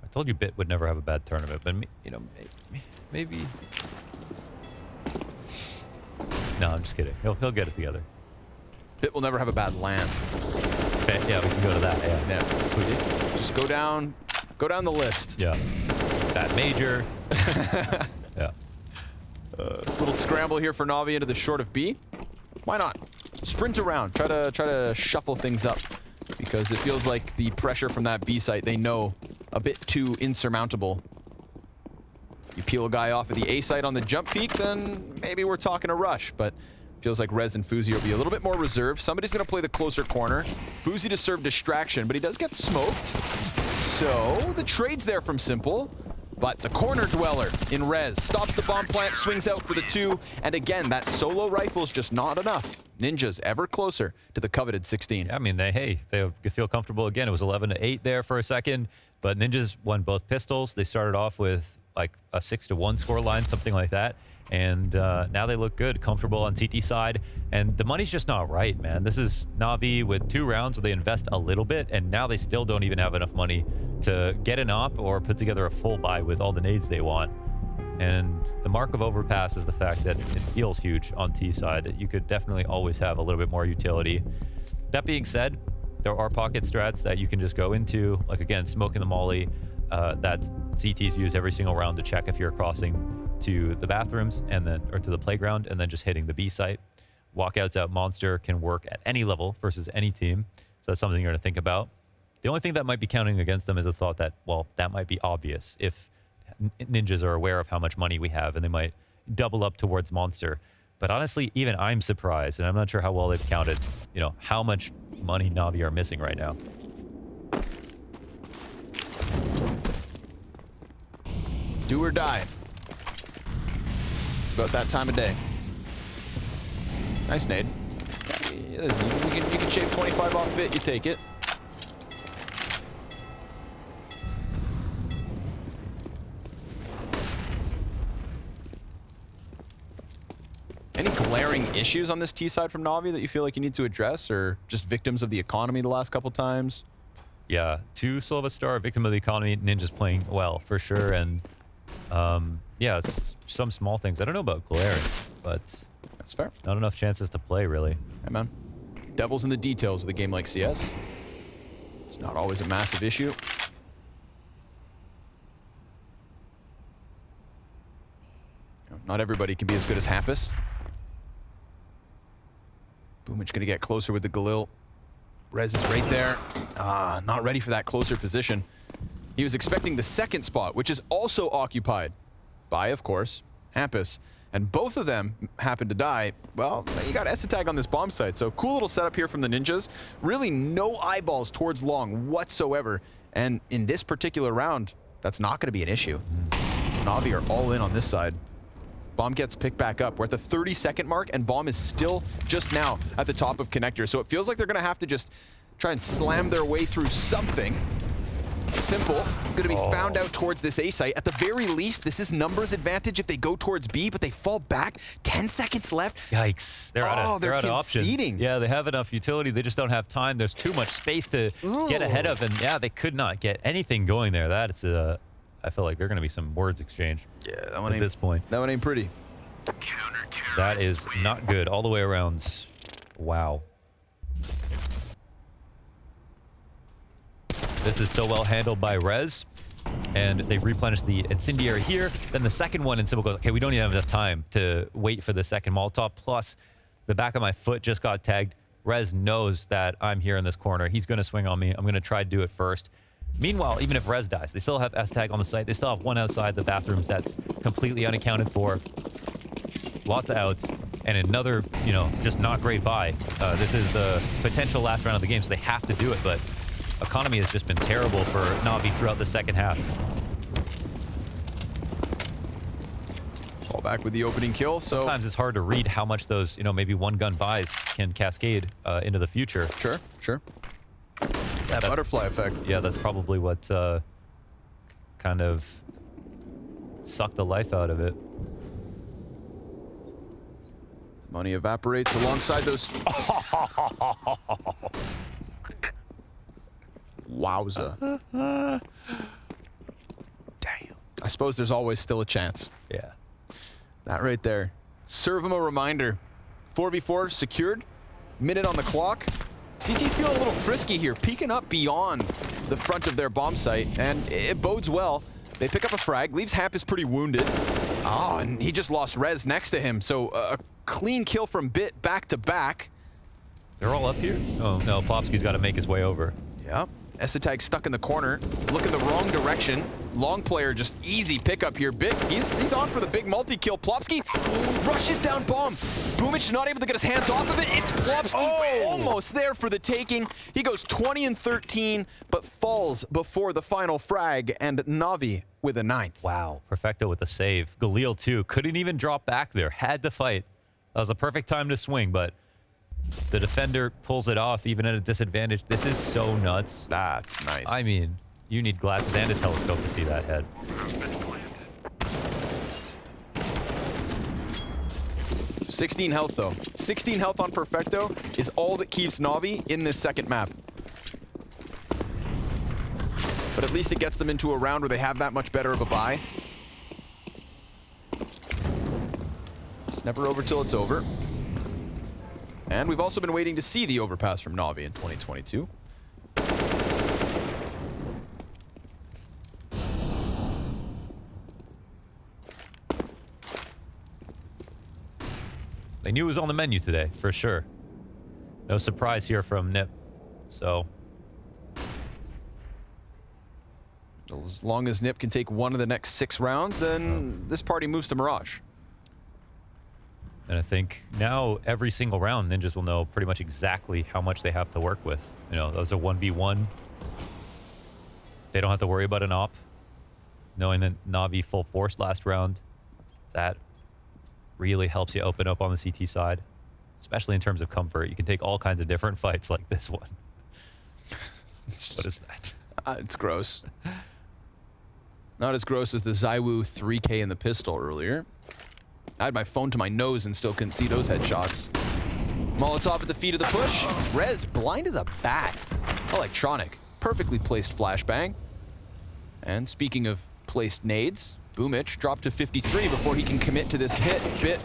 I told you Bit would never have a bad tournament, but maybe. No, I'm just kidding. He'll get it together. Bit will never have a bad land. Okay, yeah, we can go to that. Yeah. Sweet. Just go down the list. Yeah. That major. Yeah. Little scramble here for Navi into the short of B. Why not? Sprint around. Try to shuffle things up, because it feels like the pressure from that B site, they know, a bit too insurmountable. You peel a guy off of the A site on the jump peak, then maybe we're talking a rush, but feels like Rez and Fuzi will be a little bit more reserved. Somebody's going to play the closer corner. Fuzi to serve distraction, but he does get smoked. So the trade's there from Simple, but the corner dweller in Rez stops the bomb plant, swings out for the 2, and again, that solo rifle is just not enough. Ninja's ever closer to the coveted 16. Yeah, I mean, they feel comfortable again. It was 11-8 there for a second, but Ninjas won both pistols. They started off with like a 6-1 score line, something like that. And now they look good, comfortable on CT side. And the money's just not right, man. This is Navi with 2 rounds where they invest a little bit, and now they still don't even have enough money to get an op or put together a full buy with all the nades they want. And the mark of overpass is the fact that it feels huge on T side. You could definitely always have a little bit more utility. That being said, there are pocket strats that you can just go into, like again, smoking the molly. That CTs use every single round to check if you're crossing to the bathrooms and then or to the playground, and then just hitting the B site. Walkouts out monster can work at any level versus any team, so that's something you're going to think about. The only thing that might be counting against them is the thought that, well, that might be obvious if Ninjas are aware of how much money we have, and they might double up towards monster. But honestly, even I'm surprised, and I'm not sure how well they've counted, you know, how much money Navi are missing right now. Do or die. It's about that time of day. Nice nade. You can shave 25 off of it, you take it. Any glaring issues on this T side from Navi that you feel like you need to address, or just victims of the economy the last couple times? Yeah, 2 Silva Star, victim of the economy. Ninja's playing well, for sure. And yeah, it's some small things. I don't know about glaring, but that's fair. Not enough chances to play, really. Hey, man. Devil's in the details with a game like CS. It's not always a massive issue. Not everybody can be as good as Hampus. Boomich gonna get closer with the Galil. Rez is right there. Not ready for that closer position. He was expecting the second spot, which is also occupied by, of course, Hampus. And both of them happen to die. Well, you got S-Tag on this bomb site, so cool little setup here from the Ninjas. Really no eyeballs towards long whatsoever. And in this particular round, that's not going to be an issue. Navi are all in on this side. Bomb gets picked back up. We're at the 30-second mark, and Bomb is still just now at the top of connector. So it feels like they're going to have to just try and slam their way through something. Simple, going to be found out towards this A site. At the very least, this is numbers advantage if they go towards B, but they fall back. 10 seconds left. Yikes. They're out of conceding. options. Yeah, they have enough utility. They just don't have time. There's too much space to get ahead of, and yeah, they could not get anything going there. That's I feel like there are going to be some words exchanged at this point. That one ain't pretty. That is not good all the way around. Wow. This is so well handled by Rez, and they've replenished the incendiary here. Then the second one, and Simple goes, okay, we don't even have enough time to wait for the second Molotov. Plus, the back of my foot just got tagged. Rez knows that I'm here in this corner. He's going to swing on me. I'm going to try to do it first. Meanwhile, even if Rez dies, they still have S-Tag on the site. They still have one outside the bathrooms that's completely unaccounted for. Lots of outs. And another, you know, just not great buy. This is the potential last round of the game, so they have to do it, but economy has just been terrible for Navi throughout the second half. Fall back with the opening kill, so sometimes it's hard to read how much those, you know, maybe one-gun buys can cascade into the future. Sure, sure. That butterfly effect. Yeah, that's probably what kind of sucked the life out of it. Money evaporates alongside those. Wowza. Damn. I suppose there's always still a chance. Yeah. That right there. Serve him a reminder. 4v4 secured. Minute on the clock. CT's feeling a little frisky here, peeking up beyond the front of their bomb site, and it bodes well. They pick up a frag, leaves Hampus pretty wounded. Oh, and he just lost Rez next to him, so a clean kill from Bit back to back. They're all up here? Oh, no, Plopsky's got to make his way over. Yep. kscreato stuck in the corner, looking the wrong direction. Long player, just easy pickup here. He's on for the big multi-kill. Plopsky rushes down bomb. blamef not able to get his hands off of it. It's Plopsky's almost there for the taking. He goes 20 and 13, but falls before the final frag, and NAVI with a 9th. Wow, Perfecto with the save. Galil too, couldn't even drop back there, had to fight. That was the perfect time to swing, but the defender pulls it off even at a disadvantage. This is so nuts. That's nice. I mean, you need glasses and a telescope to see that head. 16 health though. 16 health on Perfecto is all that keeps NAVI in this second map. But at least it gets them into a round where they have that much better of a buy. It's never over till it's over. And we've also been waiting to see the overpass from NAVI in 2022. They knew it was on the menu today, for sure. No surprise here from Nip. So as long as Nip can take one of the next 6 rounds, then this party moves to Mirage. And I think now every single round, Ninjas will know pretty much exactly how much they have to work with. You know, those are 1v1. They don't have to worry about an op. Knowing that NAVI full force last round, that really helps you open up on the CT side, especially in terms of comfort. You can take all kinds of different fights like this one. What is that? It's gross. Not as gross as the zywoo 3K in the pistol earlier. I had my phone to my nose and still couldn't see those headshots. Molotov at the feet of the push. Brehze, blind as a bat. Electronic. Perfectly placed flashbang. And speaking of placed nades, blamef dropped to 53 before he can commit to this hit.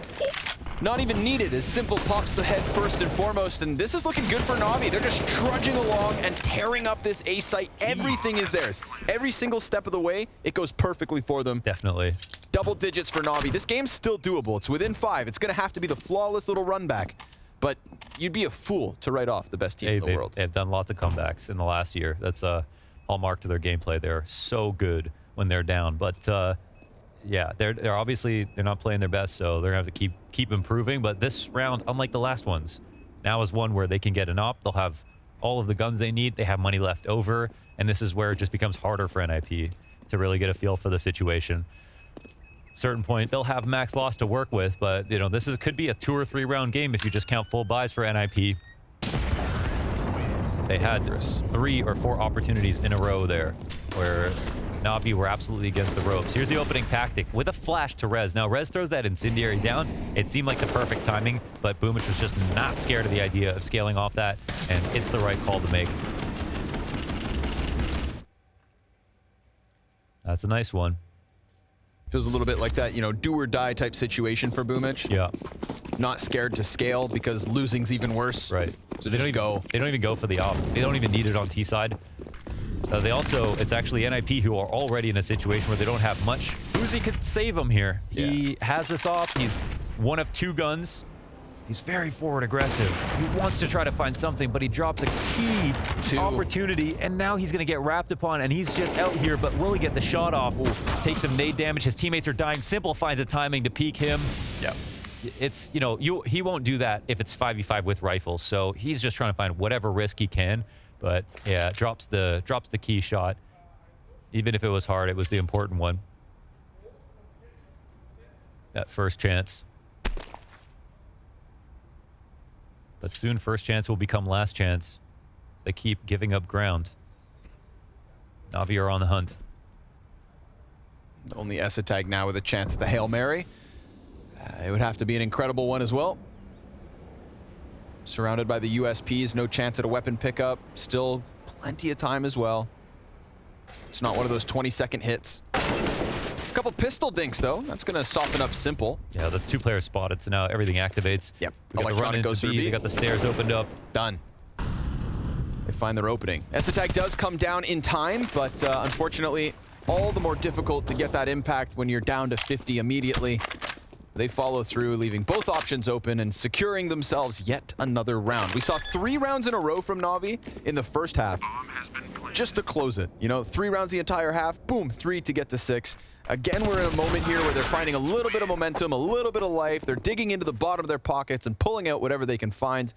Not even needed, as Simple pops the head first and foremost, and this is looking good for NAVI. They're just trudging along and tearing up this A site. Everything is theirs. Every single step of the way, it goes perfectly for them. Definitely. Double digits for NAVI. This game's still doable. It's within 5. It's going to have to be the flawless little run back, but you'd be a fool to write off the best team in the world. They've done lots of comebacks in the last year. That's a hallmark to their gameplay. They're so good when they're down, but yeah, they're obviously not playing their best, so they're gonna have to keep improving. But this round, unlike the last ones, now is one where they can get an op. They'll have all of the guns they need. They have money left over, and this is where it just becomes harder for NIP to really get a feel for the situation. Certain point, they'll have max loss to work with, but you know this could be a 2 or 3 round game if you just count full buys for NIP. They had 3 or 4 opportunities in a row there where NAVI were absolutely against the ropes. Here's the opening tactic with a flash to Rez. Now, Rez throws that incendiary down. It seemed like the perfect timing, but blamef was just not scared of the idea of scaling off that, and it's the right call to make. That's a nice one. Feels a little bit like that, you know, do or die type situation for blamef. Yeah. Not scared to scale because losing's even worse. Right. So they don't go. They don't even go for the op. They don't even need it on T side. They also, it's actually NIP who are already in a situation where they don't have much. Fuzi could save him here. He has this off. He's one of 2 guns. He's very forward aggressive. He wants to try to find something, but he drops a key opportunity, and now he's going to get wrapped upon, and he's just out here, but will he get the shot off? Takes some nade damage. His teammates are dying. Simple finds the timing to peek him. Yeah. It's, you know, he won't do that if it's 5v5 with rifles, so he's just trying to find whatever risk he can. But yeah, drops the key shot. Even if it was hard, it was the important one. That first chance. But soon first chance will become last chance. They keep giving up ground. NAVI are on the hunt. Only kscreato now with a chance at the Hail Mary. It would have to be an incredible one as well. Surrounded by the USPs, no chance at a weapon pickup. Still plenty of time as well. It's not one of those 20-second hits. A couple pistol dinks, though. That's going to soften up Simple. Yeah, that's 2 players spotted, so now everything activates. Yep. We got the run into B. They got the stairs opened up. Done. They find their opening. kscreato does come down in time, but unfortunately, all the more difficult to get that impact when you're down to 50 immediately. They follow through, leaving both options open and securing themselves yet another round. We saw 3 rounds in a row from Navi in the first half, just to close it. You know, 3 rounds the entire half, boom, 3 to get to 6. Again, we're in a moment here where they're finding a little bit of momentum, a little bit of life. They're digging into the bottom of their pockets and pulling out whatever they can find.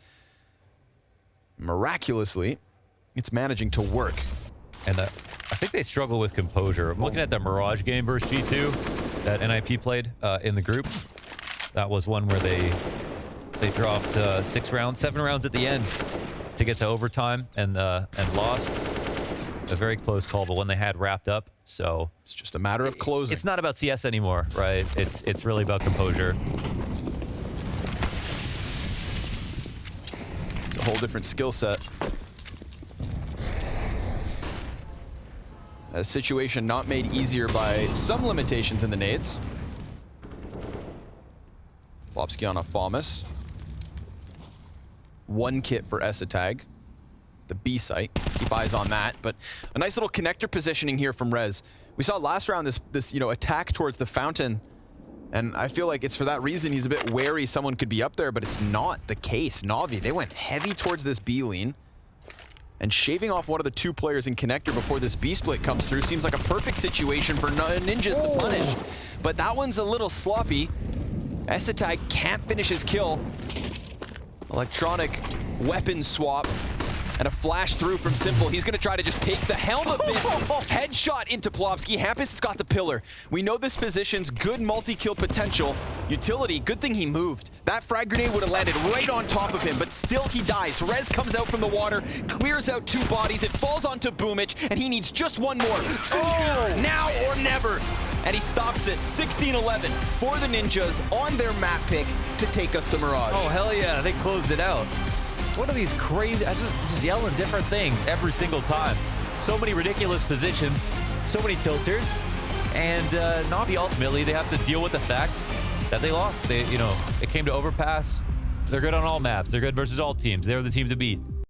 Miraculously, it's managing to work. And I think they struggle with composure. I'm looking at the Mirage game versus G2 that NIP played in the group. That was one where they dropped 7 rounds at the end to get to overtime and lost. A very close call, but one they had wrapped up. So It's just a matter of closing. it's not about CS anymore, right? It's really about composure. It's a whole different skill set. A situation not made easier by some limitations in the nades. Lopski on a Falmus. 1 kit for Esatag. The B site. Keep eyes on that. But a nice little connector positioning here from Brehze. We saw last round this attack towards the fountain. And I feel like it's for that reason he's a bit wary someone could be up there, but it's not the case. Navi, they went heavy towards this B lean. And shaving off one of the 2 players in connector before this B split comes through seems like a perfect situation for ninjas to punish. But that one's a little sloppy. Esatag can't finish his kill. Electronic weapon swap. And a flash through from Simple. He's going to try to just take the helm of this. Headshot into Plopsky. Hampus has got the pillar. We know this position's good multi-kill potential. Utility, good thing he moved. That frag grenade would have landed right on top of him, but still he dies. Rez comes out from the water, clears out 2 bodies. It falls onto Boomich, and he needs just 1 more. Now or never. And he stops it. 16-11 for the Ninjas on their map pick to take us to Mirage. Oh, hell yeah. They closed it out. What are these crazy... I just yelling different things every single time. So many ridiculous positions. So many tilters. And Navi, ultimately, they have to deal with the fact that they lost. It came to overpass. They're good on all maps. They're good versus all teams. They're the team to beat.